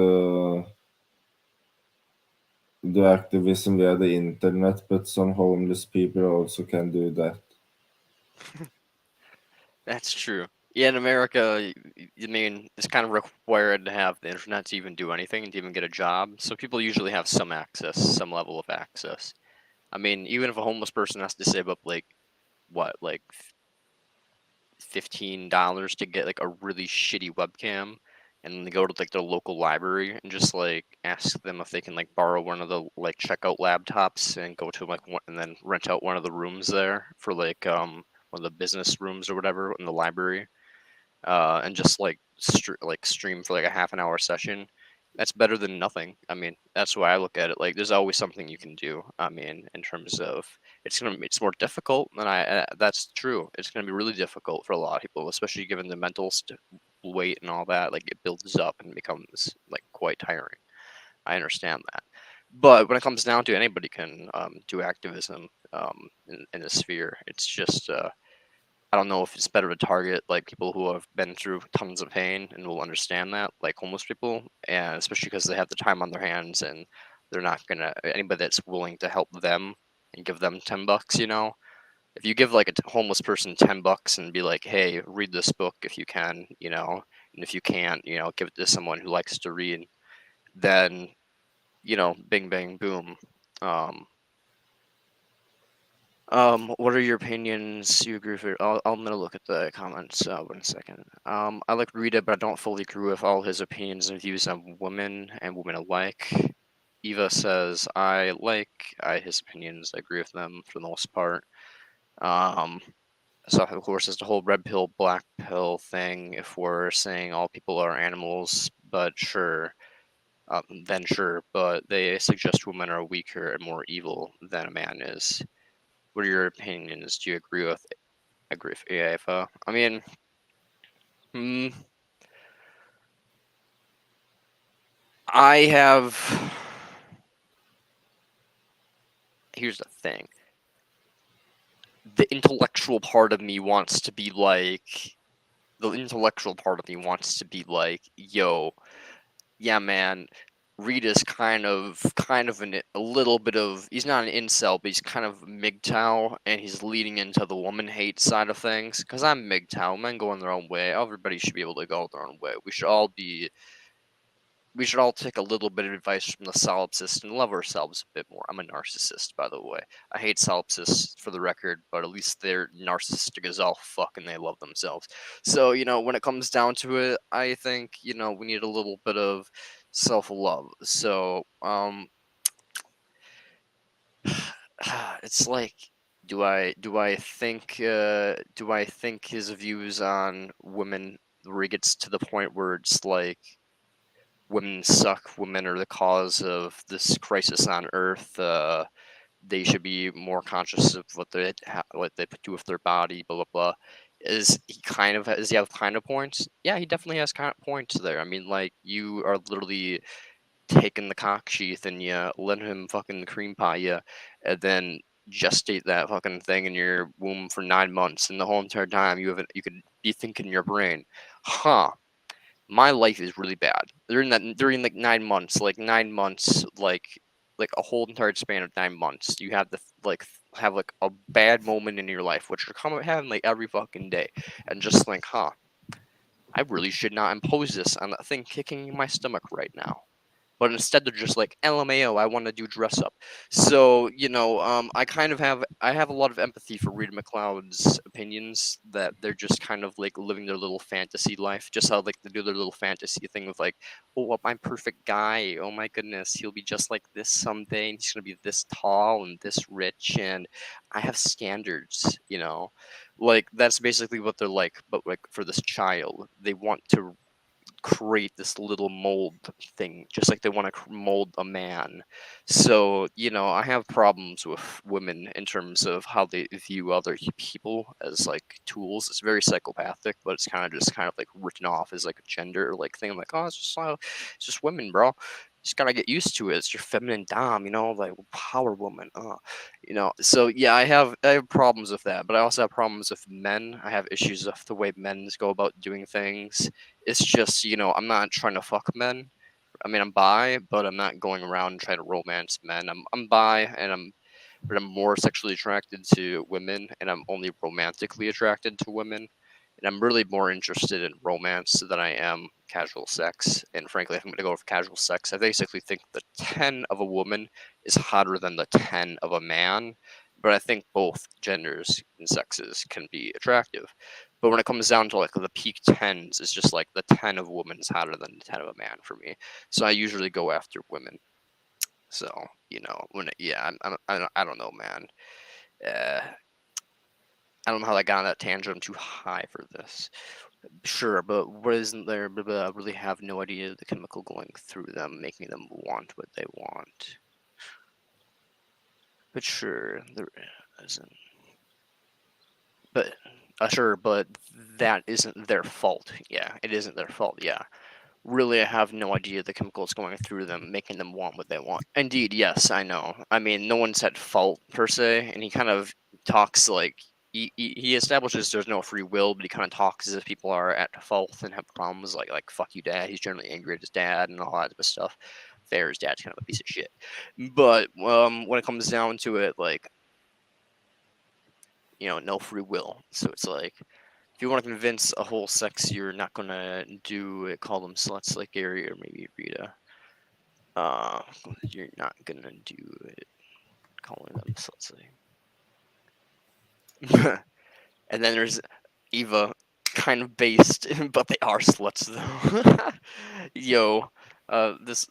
do activism via the internet, but some homeless people also can do that. That's true. Yeah, in America, I mean, it's kind of required to have the internet to even do anything, to even get a job. So people usually have some access, some level of access. I mean, even if a homeless person has to save up like what, like $15 to get like a really shitty webcam, and then they go to like their local library and just like ask them if they can like borrow one of the like checkout laptops and go to like one, and then rent out one of the rooms there for like one of the business rooms or whatever in the library, and just like stream for like a half an hour session. That's better than nothing. I mean, that's why I look at it. Like, there's always something you can do. I mean, in terms of it's more difficult than that's true. It's gonna be really difficult for a lot of people, especially given the mental weight and all that. Like, it builds up and becomes like quite tiring. I understand that. But when it comes down to it, anybody can do activism in the sphere. It's just I don't know if it's better to target like people who have been through tons of pain and will understand that, like homeless people, and especially because they have the time on their hands and they're not gonna anybody that's willing to help them and give them $10. If you give like a homeless person $10 and be like, "Hey, read this book if you can," and if you can't, give it to someone who likes to read, then bing bang boom. Um, what are your opinions? You agree with it? I'm gonna look at the comments. 1 second. I like Rita, but I don't fully agree with all his opinions and views on women and women alike. Eva says his opinions. I agree with them for the most part. Um, so of course, it's the whole red pill, black pill thing. If we're saying all people are animals, but sure. then sure, but they suggest women are weaker and more evil than a man is. What are your opinions? Do you agree with AFA? I mean, hmm, I have. Here's the thing. The intellectual part of me wants to be like. The intellectual part of me wants to be like, yo, yeah, man. Rita's kind of a little bit of, he's not an incel, but he's kind of MGTOW, and he's leading into the woman hate side of things. Because I'm MGTOW, men going their own way. Everybody should be able to go their own way. We should all take a little bit of advice from the solipsist and love ourselves a bit more. I'm a narcissist, by the way. I hate solipsists, for the record, but at least they're narcissistic as all fuck and they love themselves. So, when it comes down to it, I think, we need a little bit of self-love. So, it's like, do I think his views on women, where he gets to the point where it's like, women suck, women are the cause of this crisis on Earth. They should be more conscious of what they do with their body. Blah blah blah. Does he have kind of points? Yeah, he definitely has kind of points there. I mean, like, you are literally taking the cock sheath and you let him fucking cream pie you, and then gestate that fucking thing in your womb for 9 months, and the whole entire time you could be thinking in your brain, huh? My life is really bad during like 9 months, like a whole entire span of 9 months. You have have like a bad moment in your life, which you're having like every fucking day, and just like, huh, I really should not impose this on that thing kicking in my stomach right now. But instead they're just like, LMAO, I want to do dress up. So, I have a lot of empathy for Rita McLeod's opinions, that they're just kind of like living their little fantasy life, just how like they do their little fantasy thing of like, oh, well, I'm perfect guy. Oh my goodness, he'll be just like this someday, and he's gonna be this tall and this rich, and I have standards. Like, that's basically what they're like, but like for this child, they want to create this little mold thing, just like they want to mold a man. So, I have problems with women in terms of how they view other people as like tools. It's very psychopathic, but it's kind of like written off as like a gender like thing. I'm like, oh, it's just women, bro. You just gotta get used to it. It's your feminine dom, like power woman. So yeah, I have problems with that, but I also have problems with men. I have issues with the way men go about doing things. It's just, I'm not trying to fuck men. I mean, I'm bi, but I'm not going around and trying to romance men. I'm bi, but I'm more sexually attracted to women, and I'm only romantically attracted to women. And I'm really more interested in romance than I am casual sex. And frankly, if I'm going to go for casual sex, I basically think the 10 of a woman is hotter than the 10 of a man. But I think both genders and sexes can be attractive. But when it comes down to like the peak tens, it's just like the 10 of a woman is hotter than the 10 of a man for me. So I usually go after women. So, yeah, I don't know, man. Uh, I don't know how I got on that tangent. I'm too high for this. Sure, but what isn't there? But I really have no idea the chemical going through them, making them want what they want. But sure, there isn't. But sure, but that isn't their fault. Yeah, it isn't their fault. Yeah, really, I have no idea the chemicals going through them, making them want what they want. Indeed, yes, I know. I mean, no one's at fault per se, and he kind of talks like he establishes there's no free will, but he kind of talks as if people are at fault and have problems, like fuck you, dad. He's generally angry at his dad and all that type of stuff. Fair, his dad's kind of a piece of shit. But when it comes down to it, like, no free will. So it's like, if you want to convince a whole sex you're not gonna do it, call them sluts like Gary or maybe Rita. You're not gonna do it, calling them sluts like. And then there's Eva, kind of based, but they are sluts though. Yo, this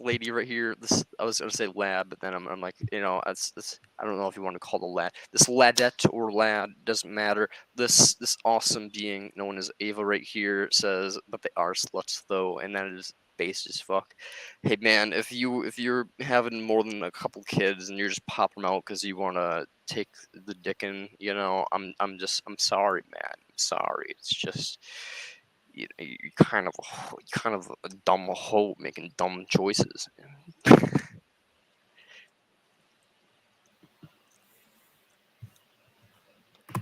lady right here. I was gonna say lad, but then I'm like, that's I don't know if you want to call the lad. This ladette or lad doesn't matter. This awesome being known as Ava right here says, but they are sluts though, and that is base as fuck. Hey man, if you're having more than a couple kids and you're just popping them out because you want to take the dick in, I'm sorry, man. I'm sorry. It's just you kind of a dumb hoe making dumb choices.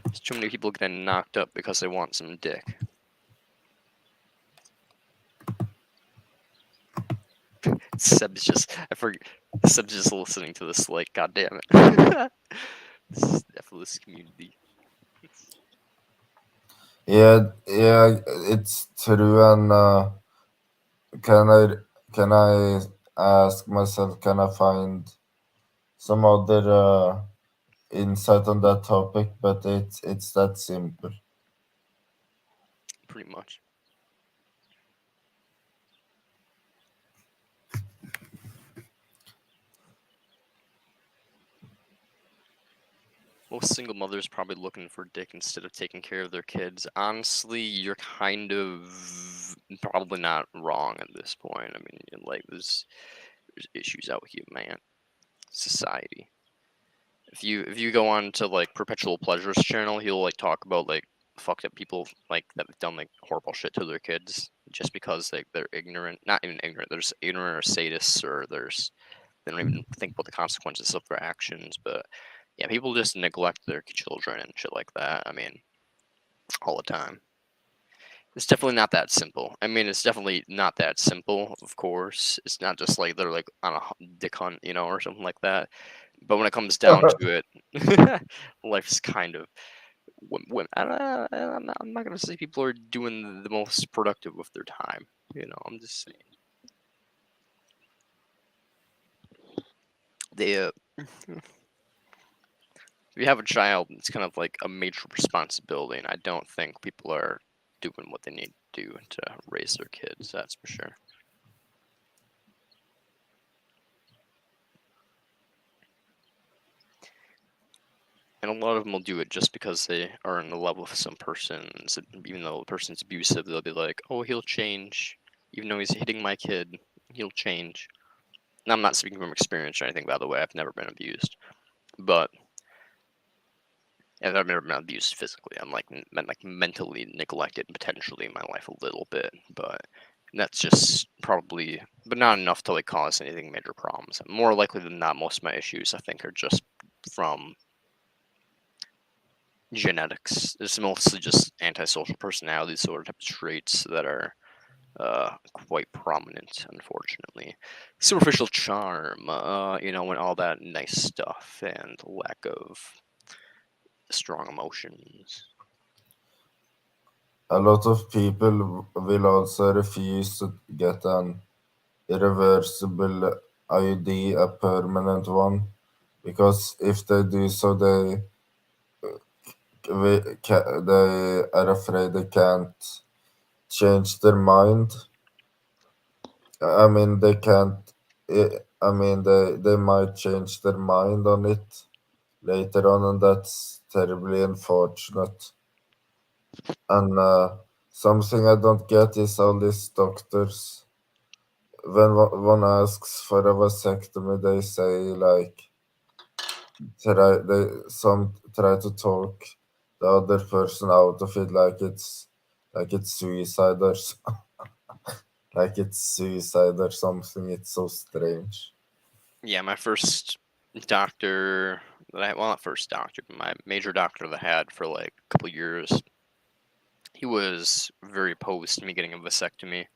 There's too many people getting knocked up because they want some dick. Seb's just, I forget, Seb's just listening to this, like, god damn it. This is F-list community. Yeah, yeah, it's true. And can I can I ask myself? Can I find some other insight on that topic? But it's that simple. Pretty much. Most single mothers probably looking for dick instead of taking care of their kids. Honestly, you're kind of probably not wrong at this point. I mean, like, there's issues out here, man. Society. If you go on to like Perpetual Pleasure's channel, he'll like talk about like fucked up people like that have done like horrible shit to their kids just because they're ignorant. Not even ignorant. They're just ignorant or sadists, or they don't even think about the consequences of their actions. But yeah, people just neglect their children and shit like that. I mean, all the time. It's definitely not that simple. I mean, it's definitely not that simple, of course. It's not just like they're like on a dick hunt, or something like that. But when it comes down to it, life's kind of. I'm not gonna say people are doing the most productive with their time. I'm just saying. They, if you have a child, it's kind of like a major responsibility, and I don't think people are doing what they need to do to raise their kids. That's for sure. And a lot of them will do it just because they are in the love with some person. So even though the person's abusive, they'll be like, "Oh, he'll change. Even though he's hitting my kid, he'll change." And I'm not speaking from experience or anything, by the way. I've never been abused, but I've never been abused physically. I'm like mentally neglected potentially in my life a little bit, but that's just probably, but not enough to like cause anything major problems. More likely than not, most of my issues I think are just from genetics. It's mostly just antisocial personality sort of type of traits that are quite prominent, unfortunately. Superficial charm, and all that nice stuff, and lack of strong emotions. A lot of people will also refuse to get an irreversible IUD, a permanent one, because if they do so, they are afraid they can't change their mind. I mean, they can't. I mean, they might change their mind on it later on, and that's terribly unfortunate. And something I don't get is all these doctors. When one asks for a vasectomy, they say like some try to talk the other person out of it, like it's suicide like it's suicide or something. It's so strange. Yeah, my first doctor well, not first doctor, but my major doctor that I had for like a couple years, he was very opposed to me getting a vasectomy,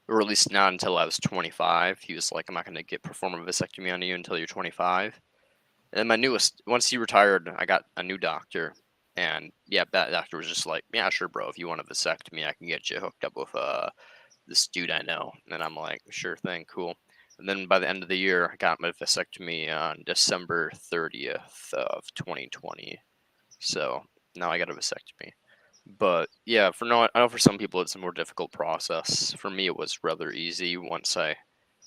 or at least not until I was 25. He was like, "I'm not going to perform a vasectomy on you until you're 25." And then once he retired, I got a new doctor, and yeah, that doctor was just like, "Yeah, sure, bro. If you want a vasectomy, I can get you hooked up with this dude I know." And I'm like, "Sure thing, cool." And then by the end of the year, I got my vasectomy on December 30th of 2020. So now I got a vasectomy. But yeah, I know for some people it's a more difficult process. For me, it was rather easy once I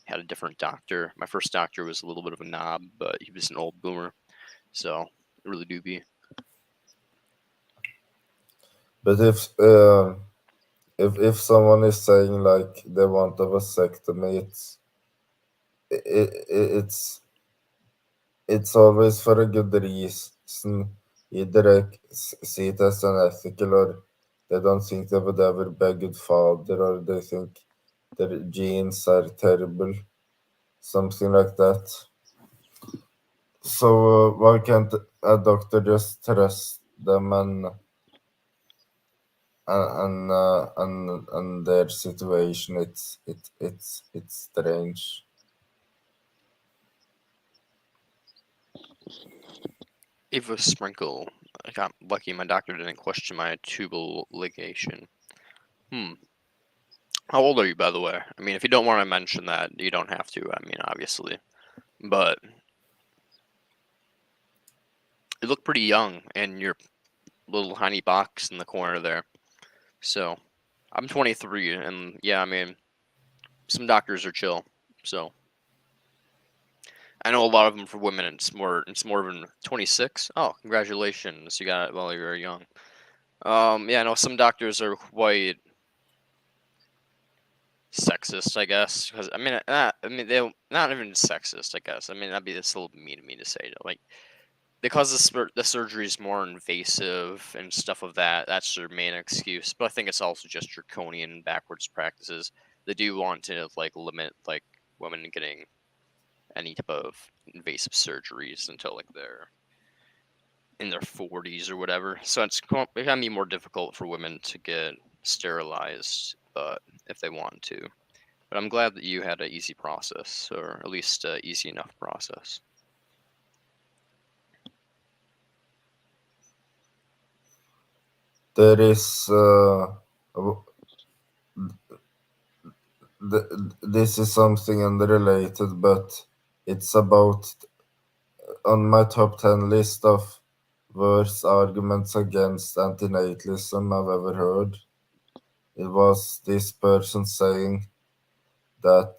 had a different doctor. My first doctor was a little bit of a knob, but he was an old boomer, so it really do be. But if someone is saying like they want a vasectomy, it's always for a good reason. Either they see it as an ethical, or they don't think they would ever be a good father, or they think their genes are terrible, something like that. So why can't a doctor just trust them and their situation? It's strange. If a sprinkle, I got lucky. My doctor didn't question my tubal ligation. How old are you, by the way? I mean, if you don't want to mention that, you don't have to. I mean, obviously, but you look pretty young in your little tiny box in the corner there. So, I'm 23, and yeah, I mean, some doctors are chill. So, I know a lot of them for women. It's more of 26. Oh, congratulations, you got it while you were young. Yeah, I know some doctors are quite sexist, I guess. Because I mean, they not even sexist, I guess. I mean, that'd be just a little mean of me to say. Like, because the surgery is more invasive and stuff of that. That's their main excuse. But I think it's also just draconian, backwards practices. They do want to like limit like women getting any type of invasive surgeries until like they're in their 40s or whatever. So it can be more difficult for women to get sterilized, but if they want to. But I'm glad that you had an easy process, or at least easy enough process. There is this is something unrelated, but it's about on my top 10 list of worst arguments against antinatalism I've ever heard. It was this person saying that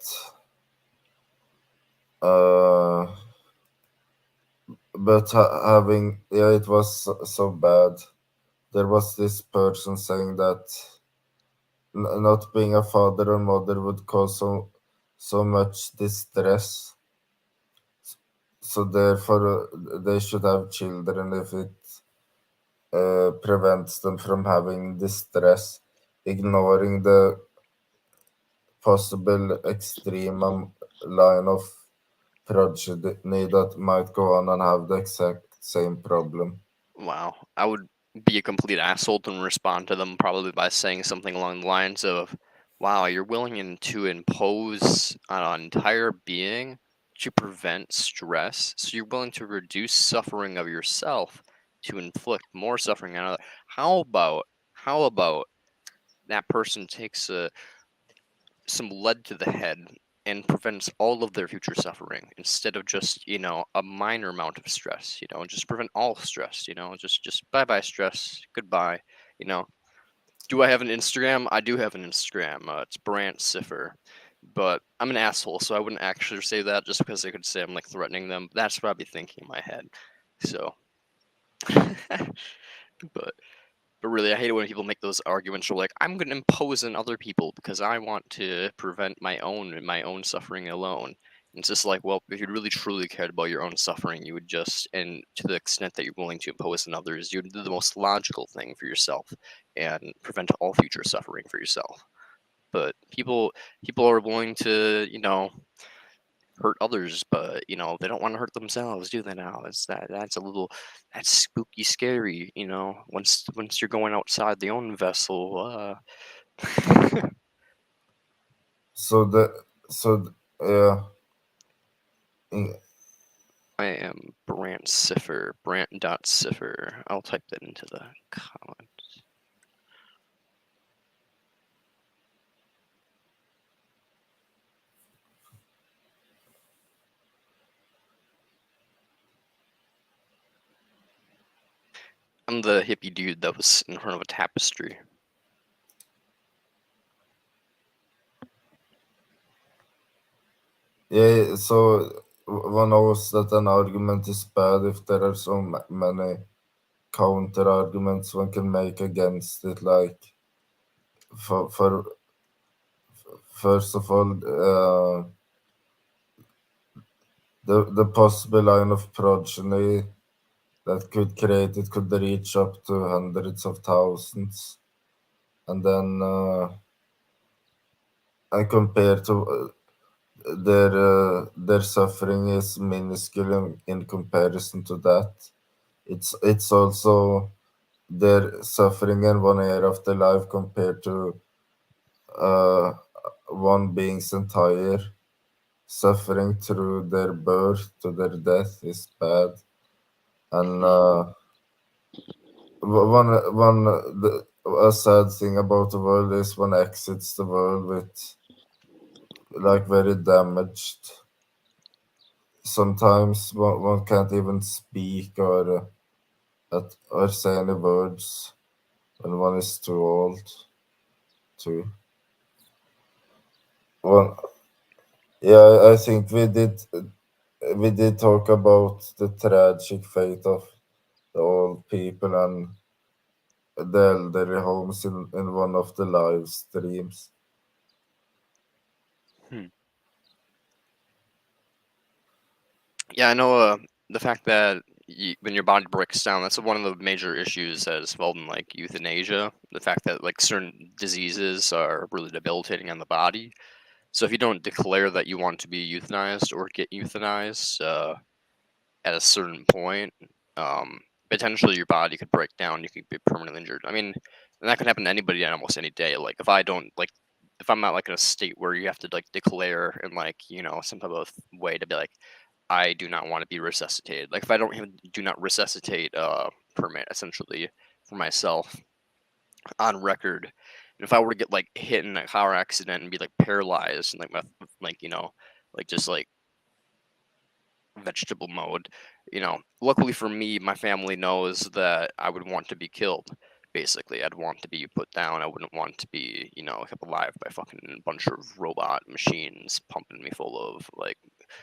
uh, but having, yeah, it was so bad. There was this person saying that not being a father or mother would cause so much distress, so therefore they should have children if it prevents them from having distress, ignoring the possible extreme line of progeny that might go on and have the exact same problem. Wow, I would be a complete asshole to respond to them probably by saying something along the lines of, "Wow, you're willing to impose on an entire being to prevent stress, so you're willing to reduce suffering of yourself to inflict more suffering on others. How about that person takes some lead to the head and prevents all of their future suffering instead of just a minor amount of stress, just prevent all stress, just bye bye stress, goodbye. you know do I have an Instagram? I do have an Instagram. It's Brant Cipher, but I'm an asshole, so I wouldn't actually say that just because they could say I'm like threatening them. That's what I'd be thinking in my head. So but But really, I hate it when people make those arguments where like, I'm going to impose on other people because I want to prevent my own suffering alone. And it's just like, well, if you really truly cared about your own suffering, you would just, and to the extent that you're willing to impose on others, you would do the most logical thing for yourself and prevent all future suffering for yourself. But people are willing to, hurt others, but they don't want to hurt themselves, do they? Now that's spooky, scary. Once you're going outside the own vessel. So yeah, in- I am Brant Cipher, Brant.Cipher. I'll type that into the comments. I'm the hippie dude that was in front of a tapestry. yeah. So one knows that an argument is bad if there are so many counter arguments one can make against it. Like, for first of all, the possible line of progeny that could create it could reach up to hundreds of thousands, and then I compare to their suffering is minuscule in comparison to that. It's also their suffering in one year of their life compared to uh, one being's entire suffering through their birth to their death is bad. And a sad thing about the world is one exits the world with like very damaged. Sometimes one can't even speak or say any words when one is too old to. One, yeah, I think we did talk about the tragic fate of the old people and the elderly homes in one of the live streams. Hmm. Yeah, I know. The fact that when your body breaks down, that's one of the major issues that is involved in like euthanasia. The fact that like certain diseases are really debilitating on the body. So if you don't declare that you want to be euthanized or get euthanized at a certain point, potentially your body could break down. You could be permanently injured. I mean, and that could happen to anybody almost any day. Like if I don't like, if I'm not like in a state where you have to like declare in like some type of way to be like, I do not want to be resuscitated. Like if I don't have do not resuscitate permit essentially for myself on record. And if I were to get like hit in a car accident and be like paralyzed and like my like like just like vegetable mode, luckily for me, my family knows that I would want to be killed. Basically, I'd want to be put down. I wouldn't want to be, kept alive by fucking a bunch of robot machines pumping me full of like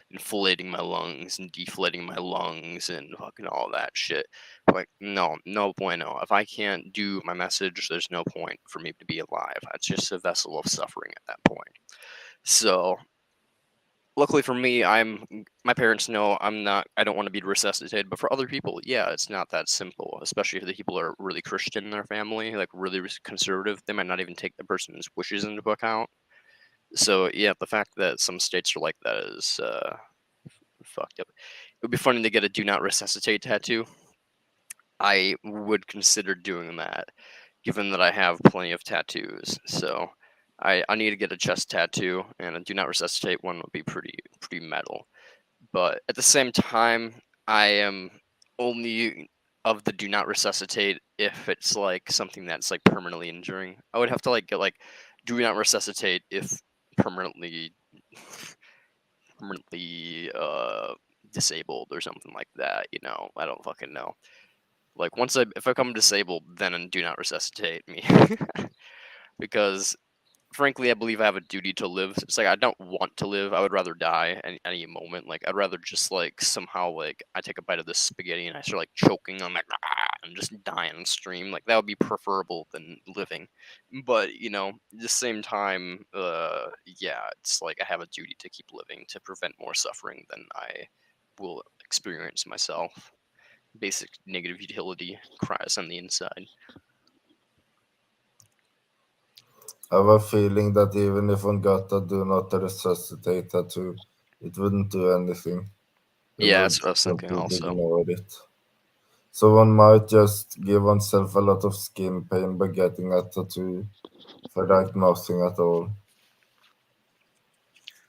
inflating my lungs and deflating my lungs and fucking all that shit. Like, no, no bueno. If I can't do my message, there's no point for me to be alive. It's just a vessel of suffering at that point. So, luckily for me, my parents know I don't want to be resuscitated, but for other people, yeah, it's not that simple, especially if the people are really Christian in their family, like really conservative. They might not even take the person's wishes into account. So, yeah, the fact that some states are like that is fucked up. It would be funny to get a do not resuscitate tattoo. I would consider doing that, given that I have plenty of tattoos. So I need to get a chest tattoo, and a do not resuscitate one would be pretty metal. But at the same time, I am only of the do not resuscitate if it's like something that's like permanently injuring. I would have to like get like do not resuscitate if permanently permanently disabled or something like that. I don't fucking know. Like if I come disabled, then do not resuscitate me, because frankly, I believe I have a duty to live. It's like I don't want to live. I would rather die any moment. Like I'd rather just like somehow like I take a bite of this spaghetti and I start like choking. I'm like and just die on stream. Like that would be preferable than living. But at the same time, yeah, it's like I have a duty to keep living to prevent more suffering than I will experience myself. Basic negative utility cries on the inside. I have a feeling that even if one got a do not resuscitate tattoo, it wouldn't do anything. It Yeah, would that's what I was thinking completely also. ignore it. So one might just give oneself a lot of skin pain by getting a tattoo for like nothing at all.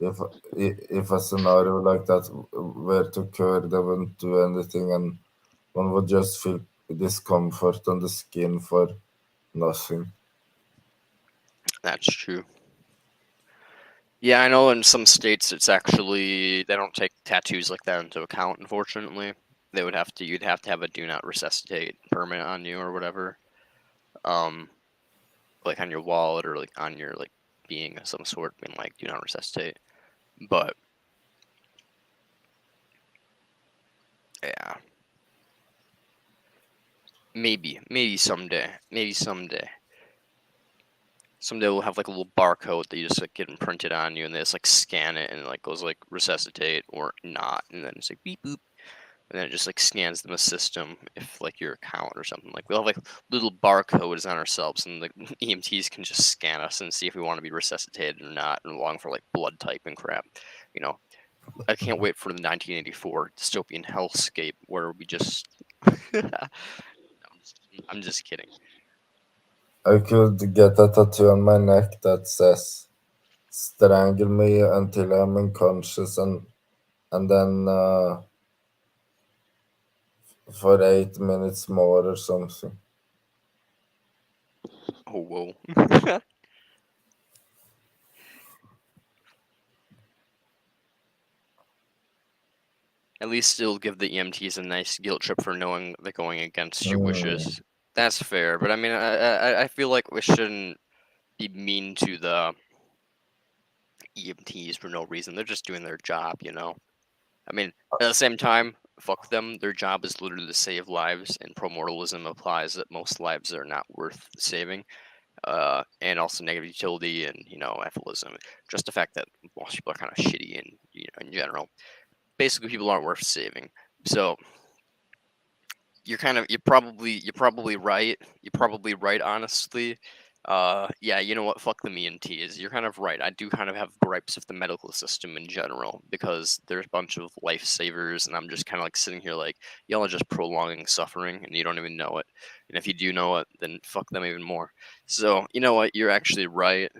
If if a scenario like that were to occur, they wouldn't do anything, and one would just feel discomfort on the skin for nothing. That's true. Yeah, I know in some states it's actually they don't take tattoos like that into account, unfortunately. You'd have to have a do not resuscitate permit on you or whatever. Um like on your wallet or like on your like being of some sort being like do not resuscitate. But yeah. Maybe someday. Maybe someday. Someday we'll have like a little barcode that you just like get imprinted on you, and they just like scan it, and it like goes like resuscitate or not, and then it's like beep boop, and then it just like scans the system if like your account or something. Like we'll have like little barcodes on ourselves, and the EMTs can just scan us and see if we want to be resuscitated or not, and along for like blood type and crap. You know, I can't wait for the 1984 dystopian hellscape where we just. I'm just kidding. I could get a tattoo on my neck that says "Strangle me until I'm unconscious and then for 8 minutes more or something." Oh whoa. At least it'll give the EMTs a nice guilt trip for knowing they're going against your wishes. That's fair, but I mean, I feel like we shouldn't be mean to the EMTs for no reason. They're just doing their job, you know. I mean, at the same time, fuck them. Their job is literally to save lives, and promortalism applies that most lives are not worth saving. And also negative utility and apholism. Just the fact that most people are kind of shitty in general. Basically, people aren't worth saving. So you're probably right. You're probably right, honestly. Yeah, you know what? Fuck the EMTs. You're kind of right. I do kind of have gripes with the medical system in general because there's a bunch of lifesavers, and I'm just kind of like sitting here like y'all are just prolonging suffering, and you don't even know it. And if you do know it, then fuck them even more. So you know what? You're actually right.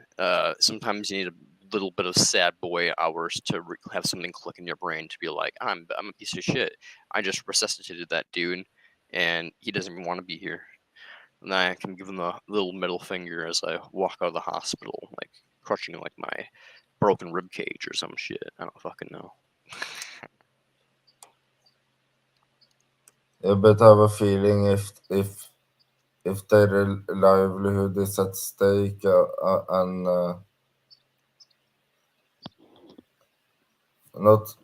Sometimes you need a little bit of sad boy hours to have something click in your brain to be like, I'm a piece of shit. I just resuscitated that dude, and he doesn't even want to be here. And I can give him a little middle finger as I walk out of the hospital, like crushing like my broken rib cage or some shit. I don't fucking know. Yeah, but I have a feeling if their livelihood is at stake, and not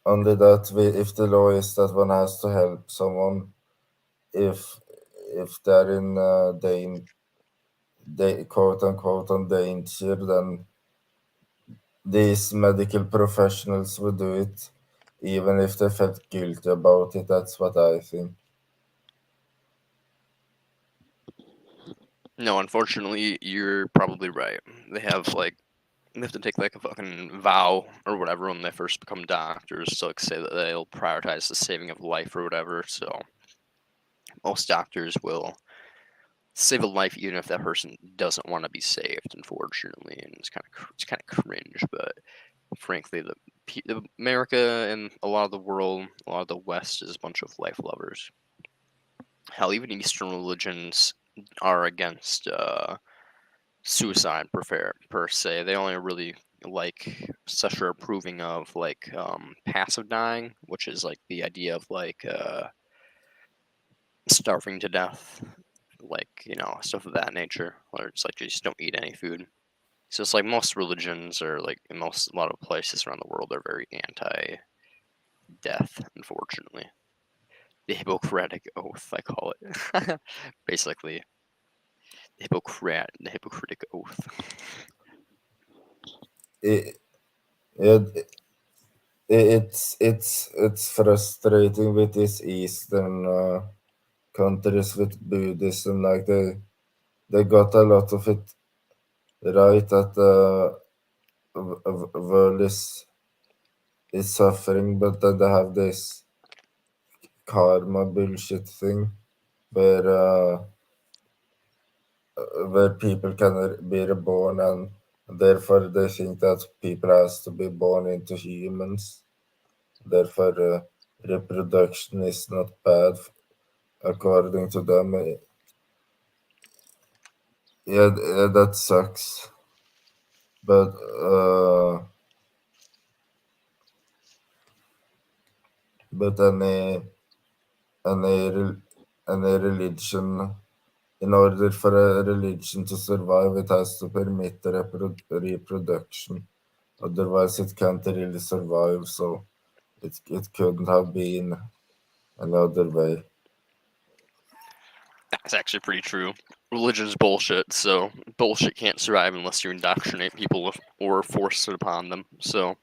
only that, if the law is that one has to help someone if they're in they quote unquote on danger, then these medical professionals would do it even if they felt guilty about it. That's what I think. No, unfortunately, you're probably right. They have to take like a fucking vow or whatever when they first become doctors to like say that they'll prioritize the saving of life or whatever. So most doctors will save a life even if that person doesn't want to be saved, unfortunately, and it's kind of cringe. But frankly, the America and a lot of the world, a lot of the West is a bunch of life lovers. Hell, even Eastern religions are against suicide per se. They only really like such are approving of like passive dying, which is like the idea of like starving to death, like stuff of that nature, where it's like you just don't eat any food. So it's like most religions are like in a lot of places around the world are very anti-death, unfortunately. The Hippocratic Oath, I call it. Basically, the Hippocratic Oath. It, it, it's frustrating with these Eastern countries with Buddhism. Like they got a lot of it right that the world is suffering, but then they have this karma bullshit thing where people can be reborn, and therefore they think that people has to be born into humans. Therefore, reproduction is not bad according to them. Yeah, that sucks. But but any rel- any religion, in order for a religion to survive, it has to permit reproduction. Otherwise, it can't really survive. So it couldn't have been another way. That's actually pretty true. Religion's bullshit, so bullshit can't survive unless you indoctrinate people or force it upon them. So,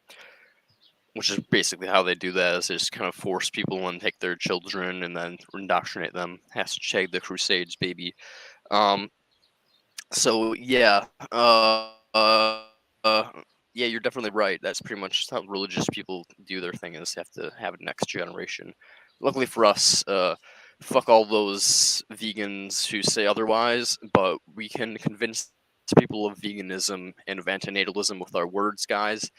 which is basically how they do that, is they just kind of force people and take their children and then indoctrinate them. Hashtag the Crusades, baby. Um, so yeah, yeah, you're definitely right. That's pretty much how religious people do their thing, is they have to have a next generation. Luckily for us, fuck all those vegans who say otherwise, but we can convince people of veganism and of antinatalism with our words, guys.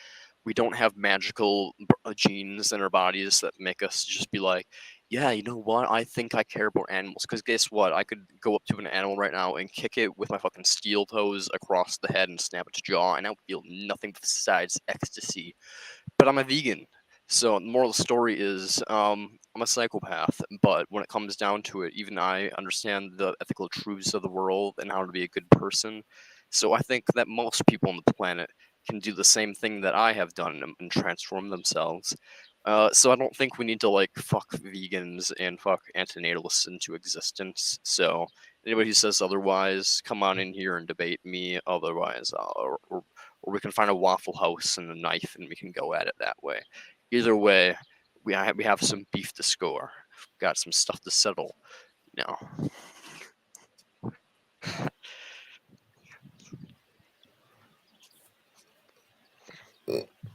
We don't have magical genes in our bodies that make us just be like, yeah, you know what? I think I care about animals. Because guess what? I could go up to an animal right now and kick it with my fucking steel toes across the head and snap its jaw, and I would feel nothing besides ecstasy. But I'm a vegan. So the moral of the story is, I'm a psychopath. But when it comes down to it, even I understand the ethical truths of the world and how to be a good person. So I think that most people on the planet can do the same thing that I have done and transform themselves. So I don't think we need to like fuck vegans and fuck antinatalists into existence. So anybody who says otherwise, come on in here and debate me. Otherwise, or we can find a Waffle House and a knife and we can go at it that way. Either way, we have some beef to score. We've got some stuff to settle. You know.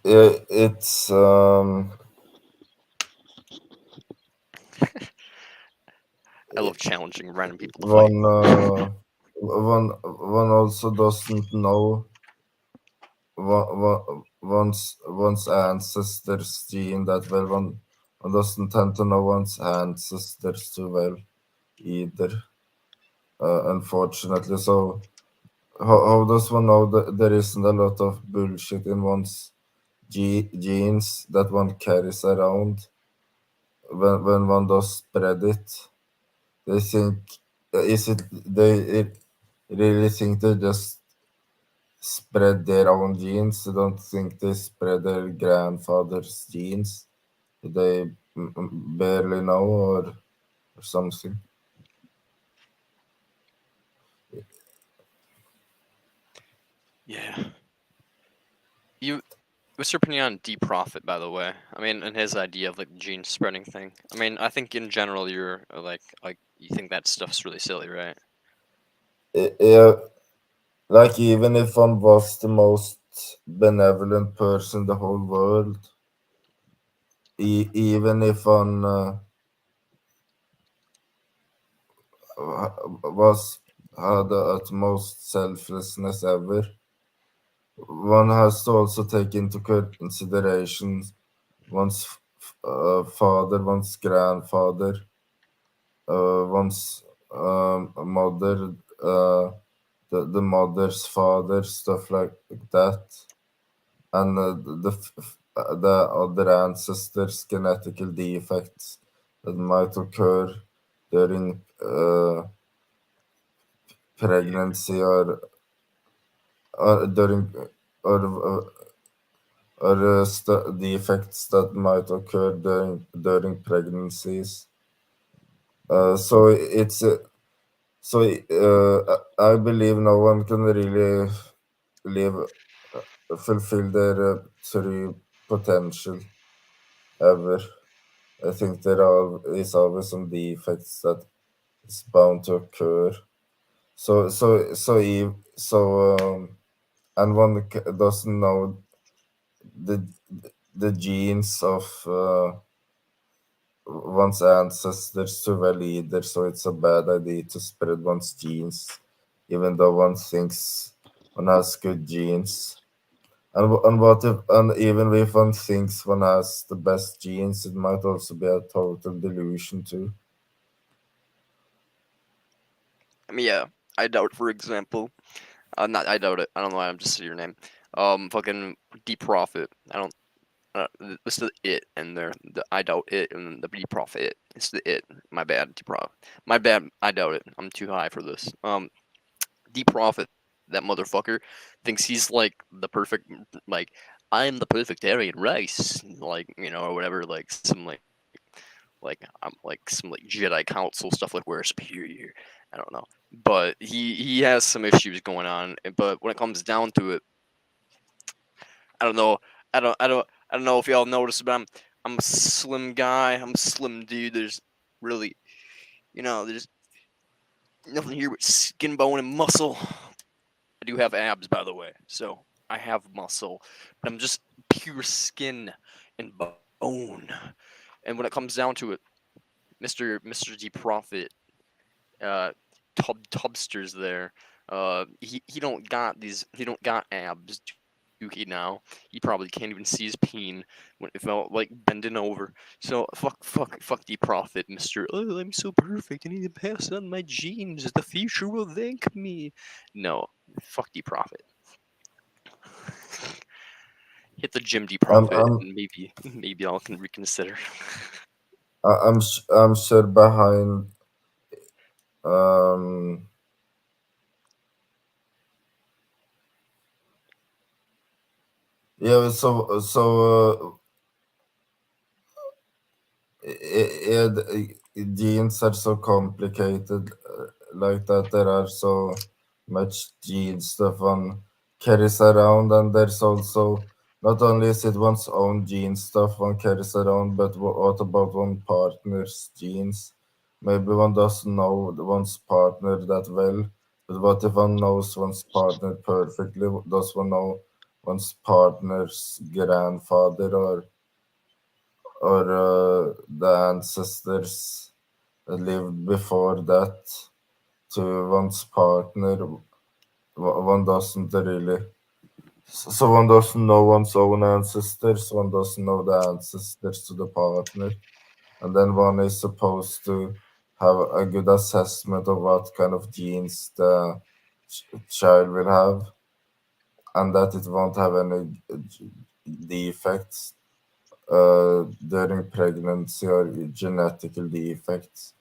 It's I love challenging random people to fight. one one also doesn't know one's ancestors gene that well. One doesn't tend to know one's ancestors too well either, unfortunately. So how does one know that there isn't a lot of bullshit in one's genes that one carries around when one does spread it? They think, is it really think they just spread their own genes? They don't think they spread their grandfather's genes. They barely know, or something. Yeah. You. What's your opinion on D Profit, by the way? I mean, and his idea of like the gene spreading thing. I mean, I think in general you're like you think that stuff's really silly, right? Yeah, like even if one was the most benevolent person in the whole world, even if one was had the utmost selflessness ever, one has to also take into consideration one's father, one's grandfather, one's mother, the mother's father, stuff like that, and the other ancestors' genetical defects that might occur during pregnancy or during or defects that might occur during pregnancies. So it's so I believe no one can really live fulfill their true potential ever. I think is always some defects that is bound to occur. So and one doesn't know the the genes of one's ancestors too well either. So it's a bad idea to spread one's genes, even though one thinks one has good genes. And what if, and even if one thinks one has the best genes, it might also be a total delusion too. I mean, yeah, I doubt, for example. Not I doubt it. I don't know why I'm just saying your name. Fucking D Profit. I don't. It's the it and there. I doubt it and the D Profit. It's the it. My bad, D Profit. My bad. I doubt it. I'm too high for this. D Profit, that motherfucker, thinks he's like the perfect, like, I'm the perfect Aryan race, like, or whatever, like some like I'm like some like Jedi Council stuff, like we're superior. I don't know, but he has some issues going on. But when it comes down to it, I don't know. I don't know if y'all noticed, but I'm a slim guy. I'm a slim dude. There's really, there's nothing here but skin, bone, and muscle. I do have abs, by the way, so I have muscle, but I'm just pure skin and bone. And when it comes down to it, Mister D Profit, uh, Tubsters there, he don't got abs, do he now? He probably can't even see his peen when it felt like bending over. So fuck D Profit, Mister. Oh, I'm so perfect. I need to pass on my genes. The future will thank me. No, fuck D Profit. Hit the gym D I'm Profit, I'm and maybe y'all can reconsider. I'm sure behind um yeah, yeah, genes are so complicated, like that. There are so much gene stuff one carries around, and there's also not only is it one's own gene stuff one carries around, but what about one partner's genes? Maybe one doesn't know one's partner that well, but what if one knows one's partner perfectly? Does one know one's partner's grandfather or the ancestors that lived before that to one's partner? One doesn't really. So one doesn't know one's own ancestors, one doesn't know the ancestors to the partner, and then one is supposed to have a good assessment of what kind of genes the child will have, and that it won't have any defects during pregnancy or genetical defects.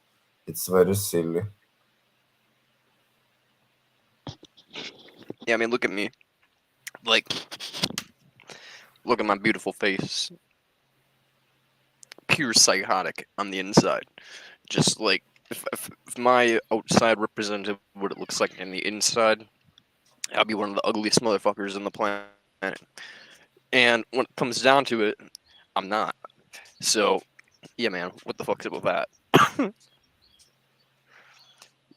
It's very silly. Yeah, I mean, look at me. Like, look at my beautiful face. Pure psychotic on the inside. Just like if my outside represented what it looks like in the inside, I'll be one of the ugliest motherfuckers on the planet. And when it comes down to it, I'm not. So yeah, man, what the fuck's up with that?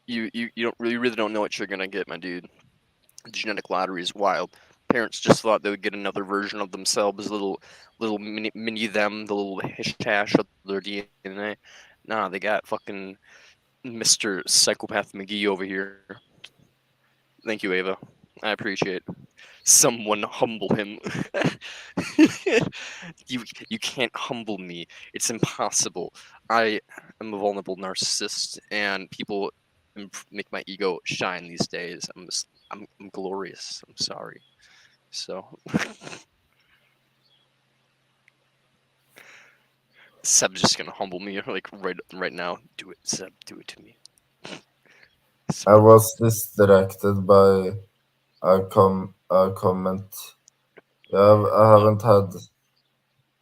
You don't really don't know what you're gonna get, my dude. The genetic lottery is wild. Parents just thought they would get another version of themselves, little mini them, the little hish of their DNA. Nah, they got fucking Mr. Psychopath McGee over here. Thank you, Ava. I appreciate it. Someone humble him. You can't humble me. It's impossible. I am a vulnerable narcissist, and people make my ego shine these days. I'm glorious. I'm sorry. So Seb's just gonna humble me like right now. Do it, Seb. Do it to me. I Seb. was distracted by a comment. Yeah, I Uh, haven't had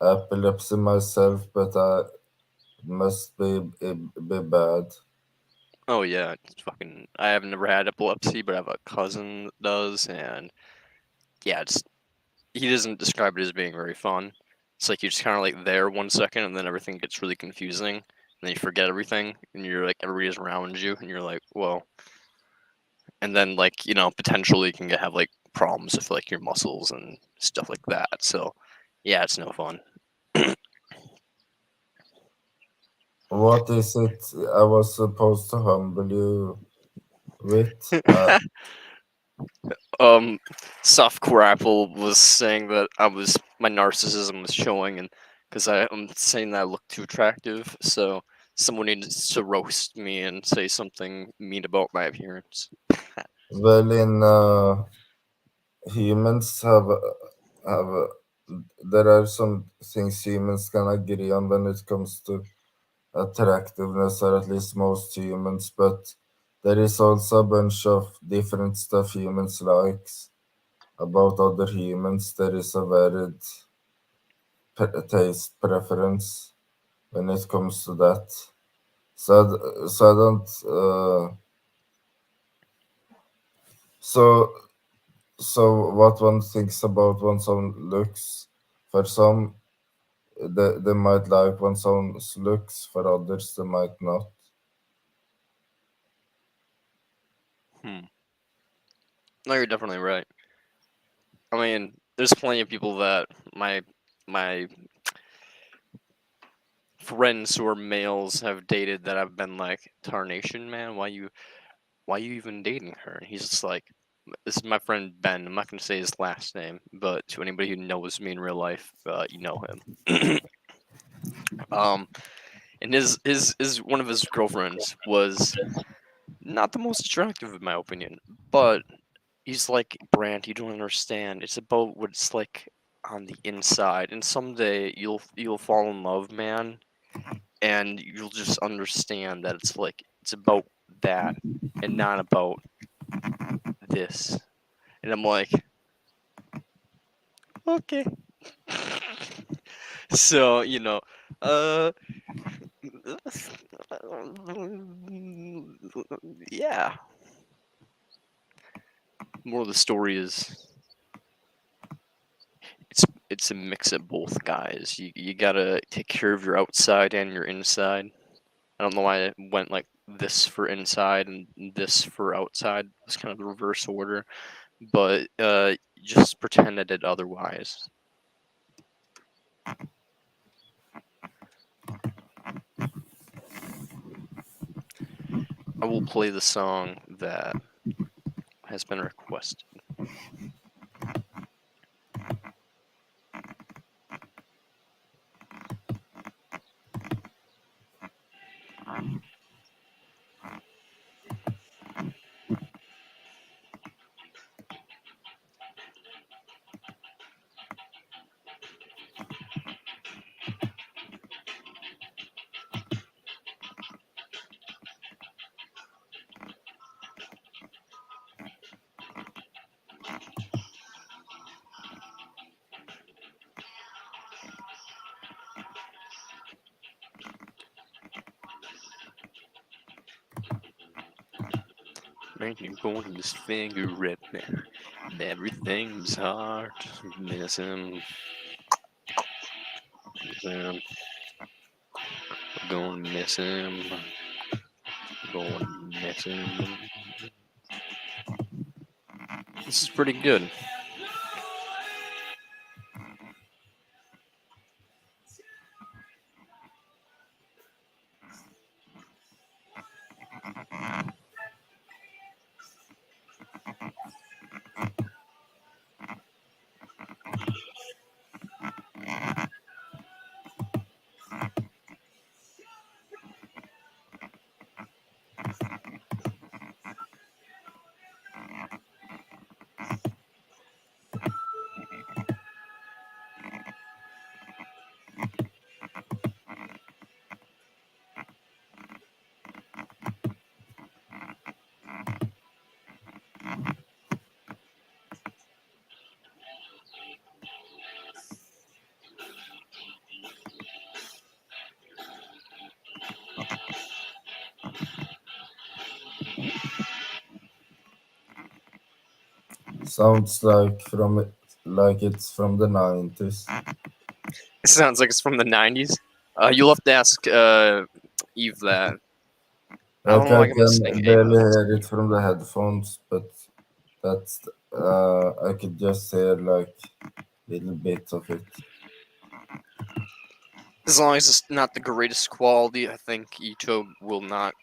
epilepsy myself, but I must be bad. oh yeah, it's fucking. I have never had epilepsy, but I have a cousin that does, and yeah, it's he doesn't describe it as being very fun. It's like you're just kind of like there 1 second, and then everything gets really confusing, and then you forget everything, and you're like everybody's around you, and you're like, well, and then like potentially you can have like problems with like your muscles and stuff like that. So yeah, it's no fun. What is it I was supposed to humble you with? Softcore Apple was saying that my narcissism was showing, and because I'm saying that I look too attractive, so someone needs to roast me and say something mean about my appearance. Well, in humans have there are some things humans can agree on when it comes to attractiveness, or at least most humans, but there is also a bunch of different stuff humans likes about other humans. There is a varied taste preference when it comes to that. So I don't. So, so what one thinks about one's own looks, for some, they might like one's own looks, for others, they might not. Hmm. No, you're definitely right. I mean, there's plenty of people that my friends who are males have dated that I've been like, tarnation, man, why you even dating her? And he's just like, this is my friend Ben. I'm not gonna say his last name, but to anybody who knows me in real life, you know him. um, and his one of his girlfriends was not the most attractive in my opinion, but he's like, Brand, you don't understand. It's about what it's like on the inside, and someday you'll fall in love, man, and you'll just understand that it's about that and not about this. And I'm like, okay. So, uh yeah. More of the story is it's a mix of both, guys. You gotta take care of your outside and your inside. I don't know why it went like this for inside and this for outside. It's kind of the reverse order, but just pretend I did otherwise. I will play the song that has been requested. Man, you're going to this finger rip me. And everything's hard. Miss him. I'm going to miss him. Going to miss him. This is pretty good. Sounds like it's from the 90s. It sounds like it's from the 90s. You'll have to ask Eve that. I don't Like know I why I'm can listening barely Amos. hear it from the headphones, but that's I could just hear like little bits of it. As long as it's not the greatest quality, I think YouTube will not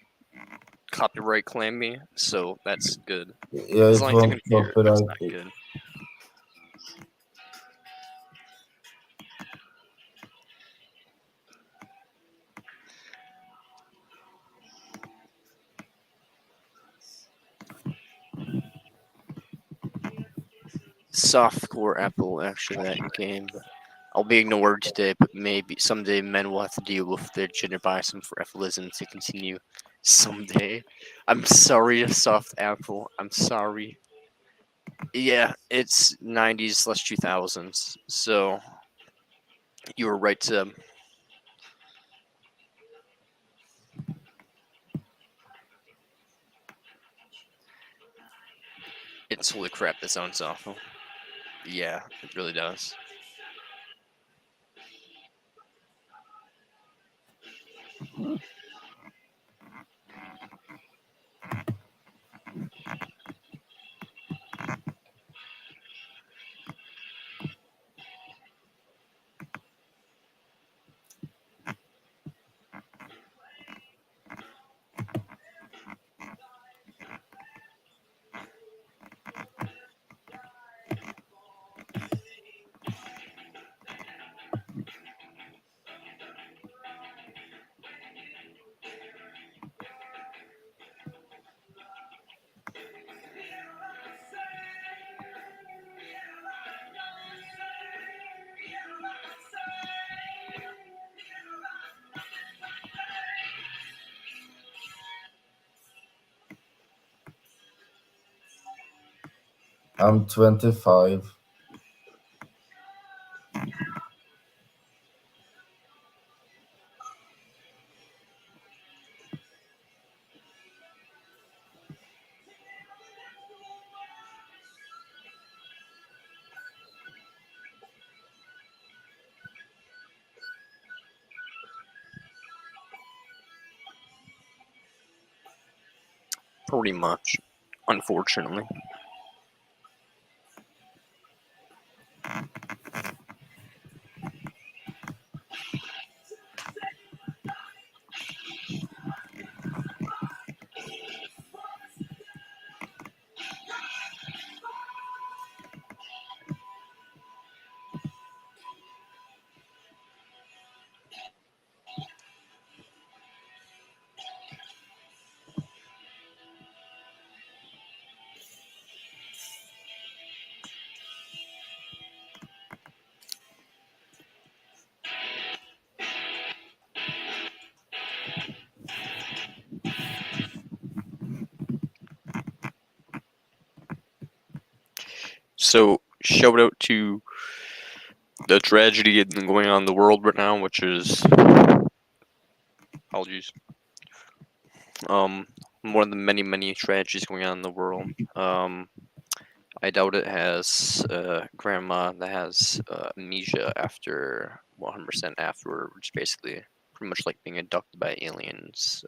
copyright claim me, so that's good. Yeah, As it long as you won't can hear it, it's copyright not it. good. Softcore Apple, actually, that game. I'll be ignored today, but maybe someday men will have to deal with their gender bias and foreverism to continue. Someday. I'm sorry, Soft Apple. I'm sorry. Yeah, it's 90s/2000s, so you were right to. Holy crap, that sounds awful. Yeah, it really does. I'm 25. Pretty much, unfortunately. So, shout out to the tragedy going on in the world right now, which is apologies. One of the many tragedies going on in the world. I doubt it has grandma that has amnesia after 100% afterward, which is basically pretty much like being abducted by aliens.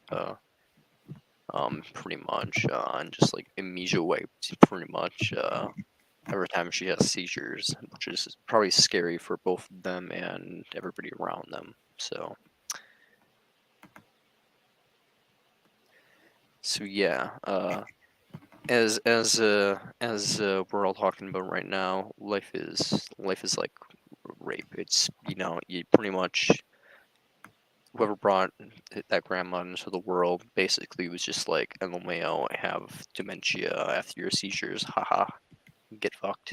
Pretty much, and just like amnesia wiped pretty much every time she has seizures, which is probably scary for both them and everybody around them. So yeah, as we're all talking about right now, life is like rape. It's you pretty much whoever brought that grandma into the world basically was just like, LMAO, I have dementia after your seizures, haha, get fucked.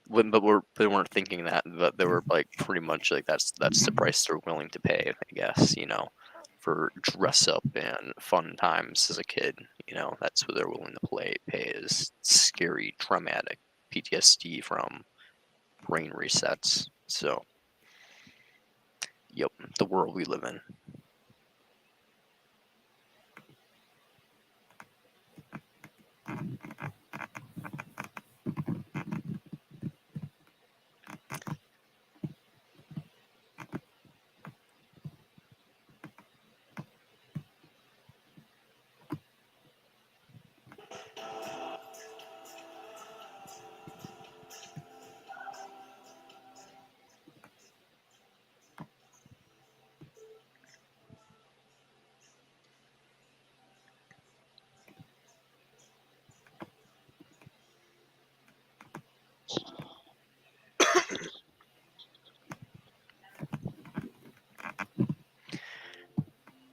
But they weren't thinking that, but they were like pretty much like that's the price they're willing to pay, I guess, for dress up and fun times as a kid. That's what they're willing to pay is scary, traumatic PTSD from brain resets. So, yep, the world we live in.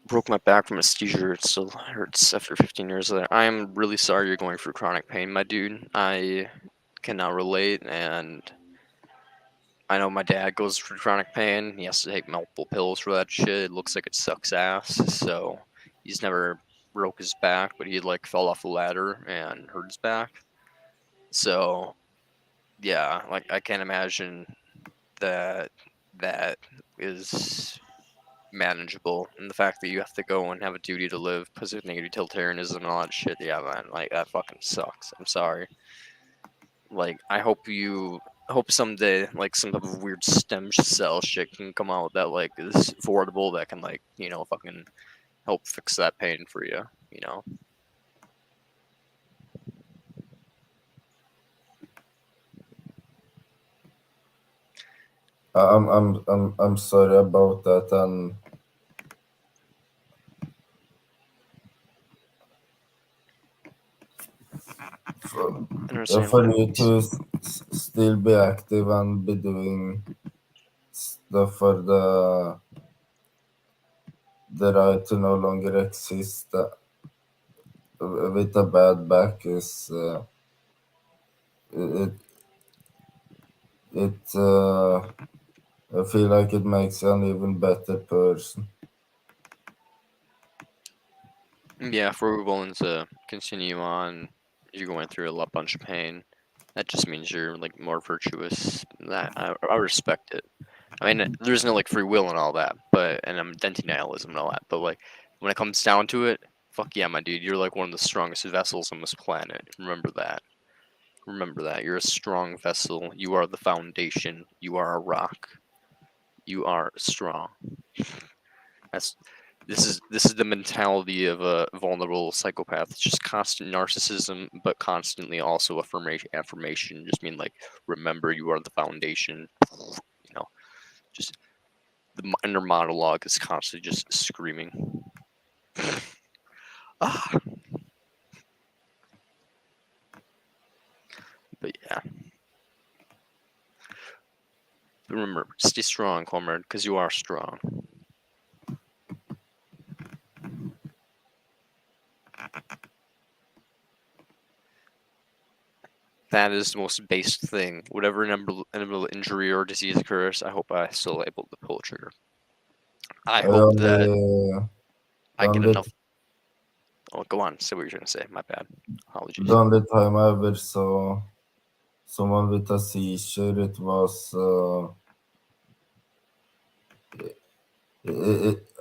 Broke my back from a seizure. It still hurts after 15 years later. I am really sorry you're going through chronic pain, my dude. I cannot relate, and I know my dad goes through chronic pain. He has to take multiple pills for that shit. It looks like it sucks ass. So he's never broke his back, but he like fell off a ladder and hurt his back. So yeah, like I can't imagine that is manageable, and the fact that you have to go and have a duty to live because of negative utilitarianism and all that shit, yeah, man, like that fucking sucks. I'm sorry. Like, I hope someday like some type of weird stem cell shit can come out that like is affordable that can like fucking help fix that pain for you. You know. I'm sorry about that, and for you to still be active and be doing stuff for the right to no longer exist with a bad back is it it I feel like it makes you an even better person. Yeah, if we're willing to continue on, you're going through a bunch of pain. That just means you're like more virtuous. That I respect it. I mean, there's no like free will and all that, and I'm anti-nihilism and all that. But like when it comes down to it, fuck yeah, my dude, you're like one of the strongest vessels on this planet. Remember that. Remember that. You're a strong vessel. You are the foundation. You are a rock. You are strong. That's this is the mentality of a vulnerable psychopath. It's just constant narcissism, but constantly also affirmation. Just mean like, remember you are the foundation. You know, just the inner monologue is constantly just screaming. Ah. But yeah. But remember, stay strong, comrade, because you are strong. That is the most base thing. Whatever inevitable injury or disease occurs, I hope I'm still able to pull a trigger. I hope that I get only, enough. Oh, go on. Say what you're going to say. My bad. Apologies. the only time I ever saw someone with a seizure, it was I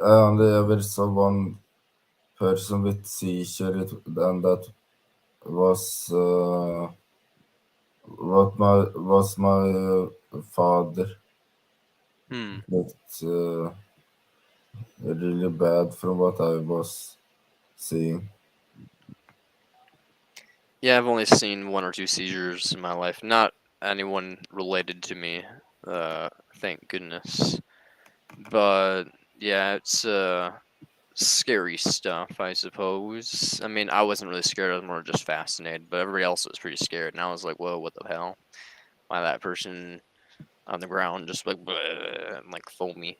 only ever saw one person with seizure, and that was my father. Hmm. Looked really bad from what I was seeing. Yeah, I've only seen one or two seizures in my life. Not anyone related to me. Thank goodness. But yeah, it's scary stuff, I suppose. I mean, I wasn't really scared. I was more just fascinated. But everybody else was pretty scared, and I was like, "Whoa, what the hell? Why that person on the ground just like bleh, and like foamy?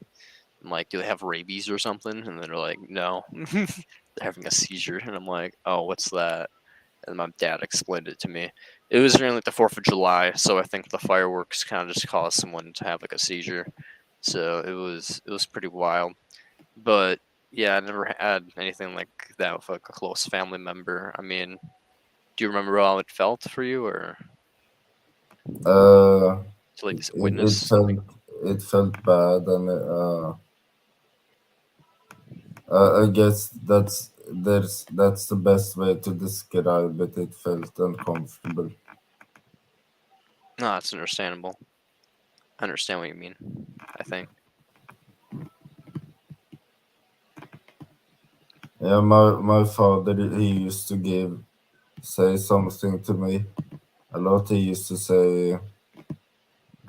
I'm like, do they have rabies or something?" And they're like, "No, they're having a seizure." And I'm like, "Oh, what's that?" And my dad explained it to me. It was during like the 4th of July, so I think the fireworks kind of just caused someone to have like a seizure. So it was pretty wild. But yeah, I never had anything like that with like a close family member. I mean, do you remember how it felt for you, or Uh, to like it, it witness felt something? it felt bad, and I guess that's the best way to describe it. It felt uncomfortable. No, it's understandable. I understand what you mean. I think. Yeah, my father, he used to say something to me a lot. He used to say,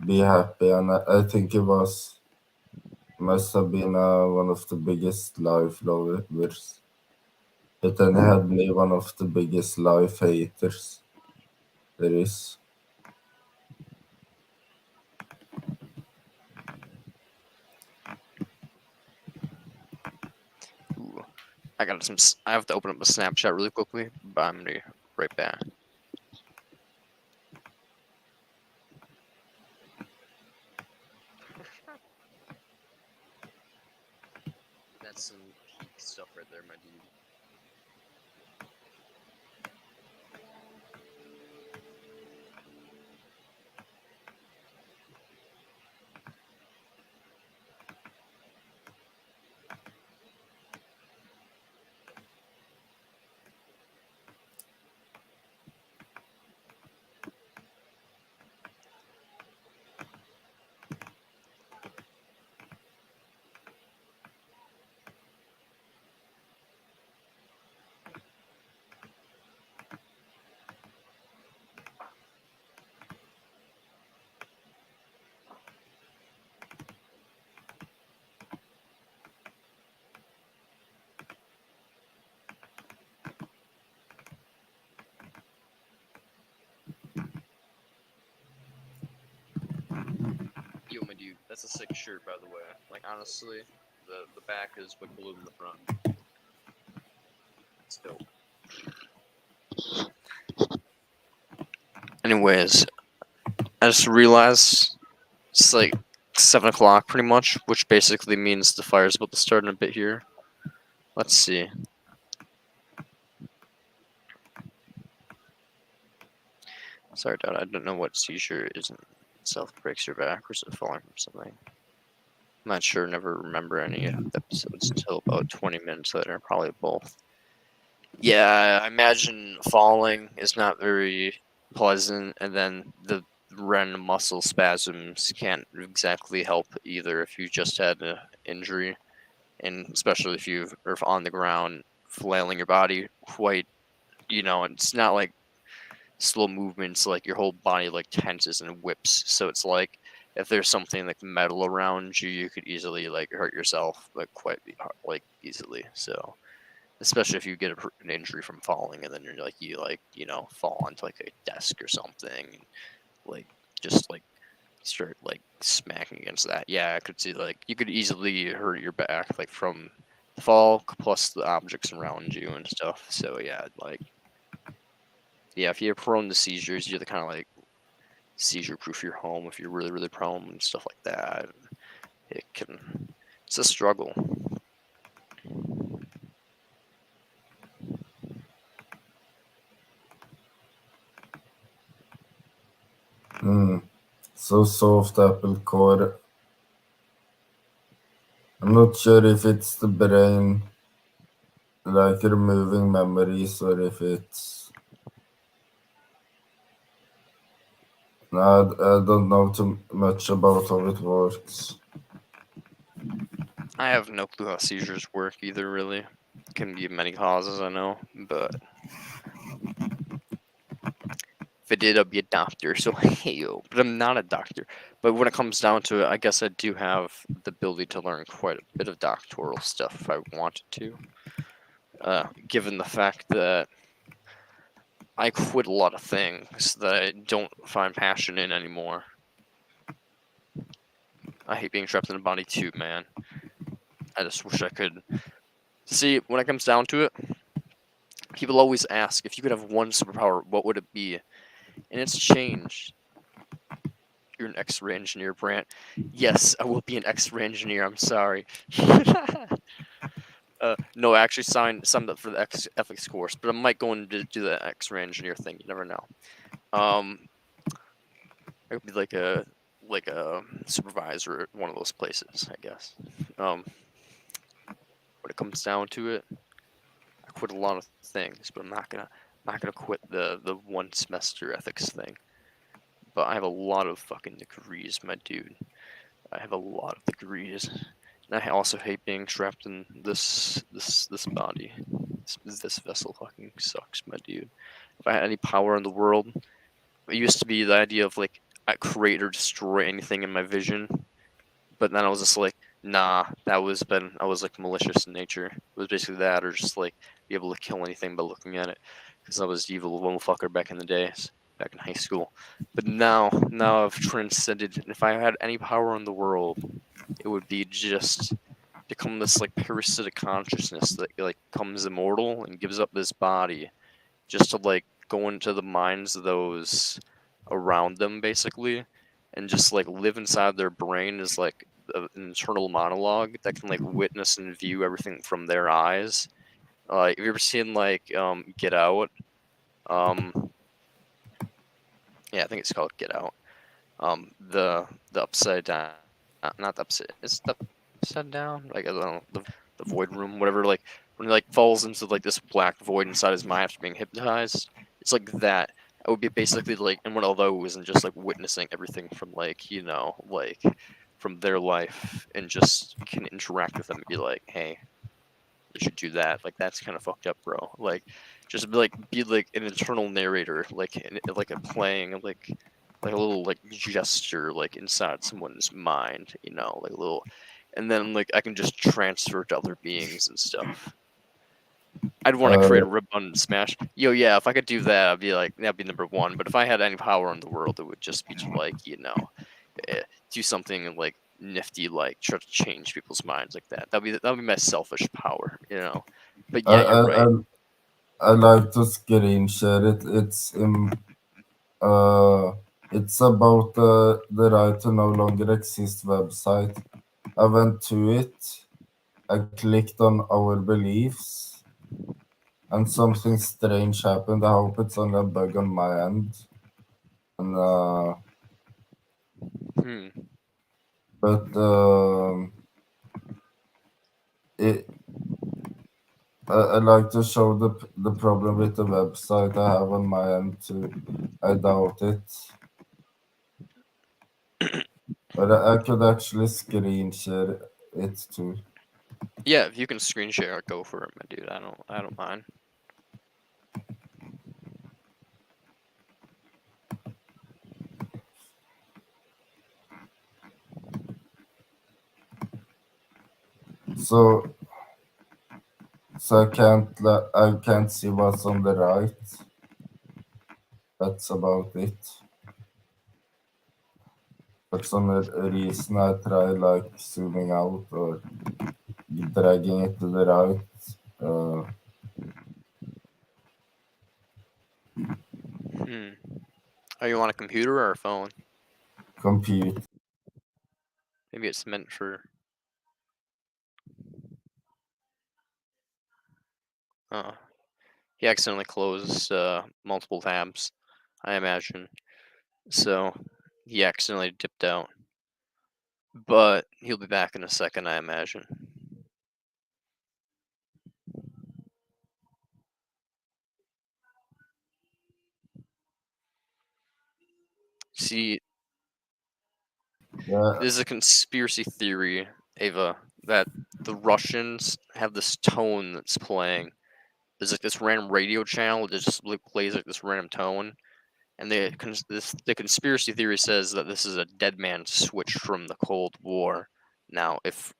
"Be happy," and I think it must have been one of the biggest life lovers. But then he had me one of the biggest life haters there is. Ooh, I got some. I have to open up a Snapchat really quickly, but I'm gonna be right back. That's some peak stuff right there, my dude. That's a sick shirt, by the way. Like honestly, the back is way cooler than the front. It's dope. Anyways, I just realized it's like 7 o'clock pretty much, which basically means the fire's about to start in a bit here. Let's see. Sorry, Dad, I don't know what seizure isn't itself breaks your back or is it falling from something. I'm not sure, never remember any episodes until about 20 minutes later, probably both. Yeah, I imagine falling is not very pleasant, and then the random muscle spasms can't exactly help either if you just had an injury, and especially if you are on the ground flailing your body quite, it's not like slow movements, like your whole body like tenses and whips, so it's like if there's something like metal around you, you could easily like hurt yourself like quite like easily. So especially if you get an injury from falling and then you're like fall onto like a desk or something, like just like start like smacking against that. Yeah, I could see like you could easily hurt your back like from the fall plus the objects around you and stuff. So yeah, like if you're prone to seizures, you're the kind of like seizure proof your home if you're really prone and stuff like that. It's a struggle. So soft apple core. I'm not sure if it's the brain like removing memories or if it's. No, I don't know too much about how it works. I have no clue how seizures work either, really. Can be many causes, I know, but if I did, I'd be a doctor, so hey, but I'm not a doctor. But when it comes down to it, I guess I do have the ability to learn quite a bit of doctoral stuff if I wanted to. Given the fact that I quit a lot of things that I don't find passion in anymore. I hate being trapped in a body too, man. I just wish I could. See, when it comes down to it, people always ask if you could have one superpower, what would it be? And it's changed. You're an X-ray engineer, Brant. Yes, I will be an X-ray engineer. I'm sorry. No, I actually signed up for the ethics course, but I might go and do the X-ray engineer thing. You never know. I could be like a supervisor at one of those places, I guess. When it comes down to it, I quit a lot of things, but I'm not gonna quit the 1 semester ethics thing. But I have a lot of fucking degrees, my dude. I have a lot of degrees. And I also hate being trapped in this body. This vessel fucking sucks, my dude. If I had any power in the world, it used to be the idea of like I create or destroy anything in my vision. But then I was just like, nah, I was like malicious in nature. It was basically that, or just like be able to kill anything by looking at it, because I was evil little fucker back in the days, back in high school. But now I've transcended. And if I had any power in the world, it would be just become this like parasitic consciousness that like becomes immortal and gives up this body, just to like go into the minds of those around them basically, and just like live inside their brain as like an internal monologue that can like witness and view everything from their eyes. Have you ever seen like Get Out? Yeah, I think it's called Get Out. The upside down, not the upside. It's the upside down. Like I don't know, the void room, whatever. Like when he like falls into like this black void inside his mind after being hypnotized. It's like that. I would be basically like in one of those and just like witnessing everything from like like from their life, and just can interact with them and be like, hey, you should do that. Like that's kind of fucked up, bro. Like just be like an internal narrator, like a playing like a little like gesture like inside someone's mind, like a little, and then like I can just transfer to other beings and stuff. I'd want to create a redundant smash. Yeah, if I could do that, I'd be like, that'd be number one. But if I had any power in the world, it would just be to like, do something like nifty, like try to change people's minds like that. That'll be my selfish power, you know. But I, yeah, you're I, right. I like to screen share it. It's about the right to no longer exist website. I went to it. I clicked on our beliefs, and something strange happened. I hope it's only a bug on my end. And Hmm. but it, I like to show the problem with the website I have on my end too. I doubt it, but I could actually screen share it too. Yeah, if you can screen share, go for it, my dude. I don't mind. So I can't see what's on the right. That's about it. For some reason, I try like zooming out or dragging it to the right. Uh, Hmm. Are you on a computer or a phone? compute. Maybe it's meant for. Uh, he accidentally closed multiple tabs, I imagine. So he accidentally dipped out. But he'll be back in a second, I imagine. See, Yeah, there's a conspiracy theory, Ava, that the Russians have this tone that's playing. There's like this random radio channel that just plays like this random tone, and the conspiracy theory says that this is a dead man switch from the Cold War. Now, if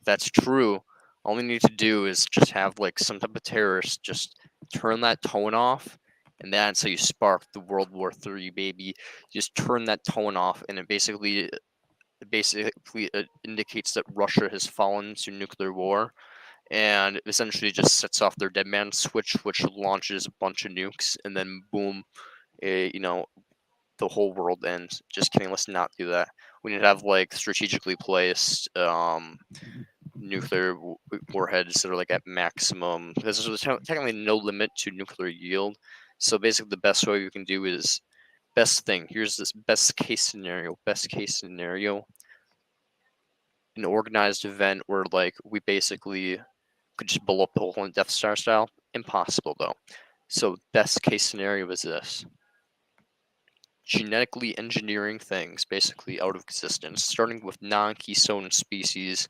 that's true, all we need to do is just have like some type of terrorist just turn that tone off, and that's how you spark the World War III, baby. Just turn that tone off, and it basically indicates that Russia has fallen to nuclear war, and essentially just sets off their dead man switch, which launches a bunch of nukes, and then boom, you know, the whole world ends. Just kidding. Let's not do that. We need to have like strategically placed nuclear warheads that are like at maximum. There's technically no limit to nuclear yield. So basically, the best way we can do is best thing. Here's this best case scenario. Best case scenario. An organized event where like we basically could just blow up the whole Death Star style. Impossible though. So best case scenario is this: genetically engineering things basically out of existence, starting with non-keystone species,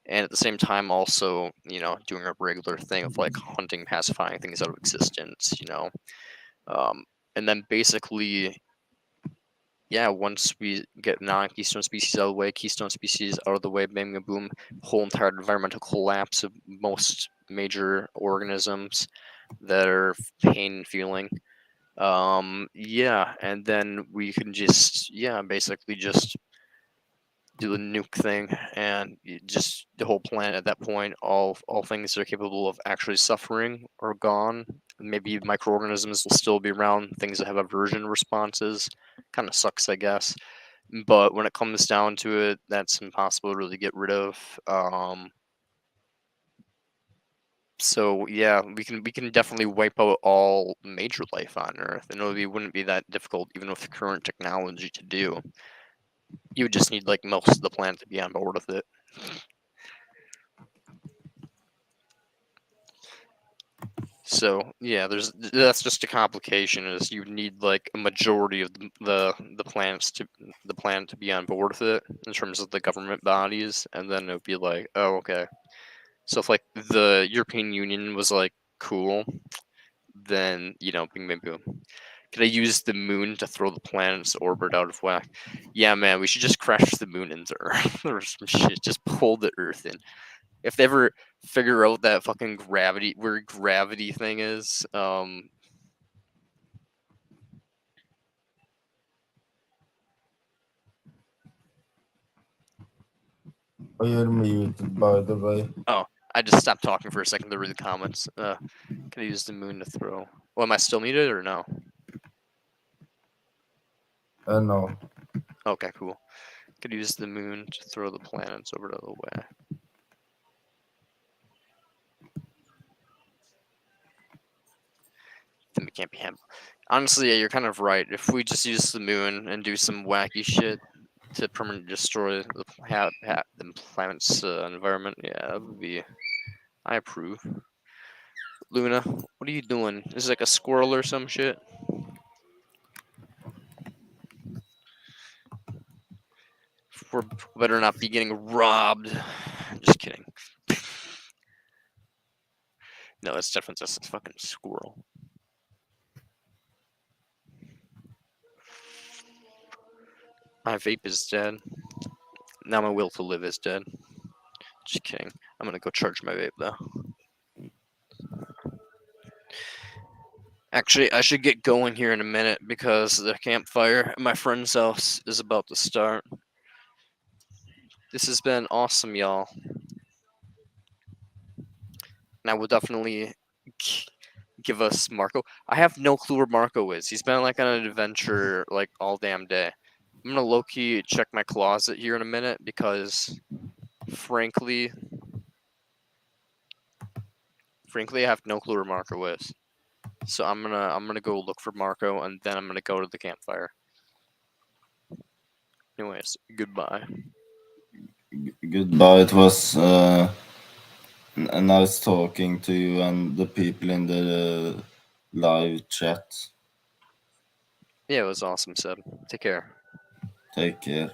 and at the same time also, you know, doing a regular thing of like hunting, pacifying things out of existence, you know. Um, and then basically, yeah, once we get non-keystone species out of the way, keystone species out of the way, bang, bang, boom, whole entire environmental collapse of most major organisms that are pain feeling. Yeah, and then we can just, yeah, basically just do the nuke thing, and just the whole planet at that point, all things that are capable of actually suffering are gone. Maybe microorganisms will still be around, things that have aversion responses. Kind of sucks, I guess. But when it comes down to it, that's impossible to really get rid of. So yeah, we can definitely wipe out all major life on Earth, and wouldn't be that difficult even with current technology to do. You would just need like most of the planet to be on board with it. So yeah, that's just a complication. Is you need like a majority of the planet to be on board with it in terms of the government bodies, and then it would be like, oh okay. So if like the European Union was like cool, then you know, bing bing boom. Could I use the moon to throw the planet's orbit out of whack? Yeah, man, we should just crash the moon into Earth or some shit. Just pull the Earth in. If they ever figure out that fucking gravity, where gravity thing is, Oh, you're muted, by the way. Oh, I just stopped talking for a second to read the comments. Can I use the moon to throw? Well, am I still muted or no? No. Okay, cool. Could use the moon to throw the planets over the other way. Then it can't be him. Honestly, yeah, you're kind of right. If we just use the moon and do some wacky shit to permanently destroy the planet's environment, yeah, that would be. I approve. Luna, what are you doing? Is it like a squirrel or some shit? We better not be getting robbed. Just kidding. No, it's definitely just a fucking squirrel. My vape is dead. Now my will to live is dead. Just kidding. I'm gonna go charge my vape though. Actually, I should get going here in a minute because the campfire at my friend's house is about to start. This has been awesome, y'all. And I will definitely give us Marco. I have no clue where Marco is. He's been like on an adventure like all damn day. I'm gonna low-key check my closet here in a minute because frankly I have no clue where Marco is. So I'm gonna go look for Marco and then I'm gonna go to the campfire. Anyways, goodbye. Goodbye. It was nice talking to you and the people in the live chat. Yeah, it was awesome, Seb. Take care. Take care.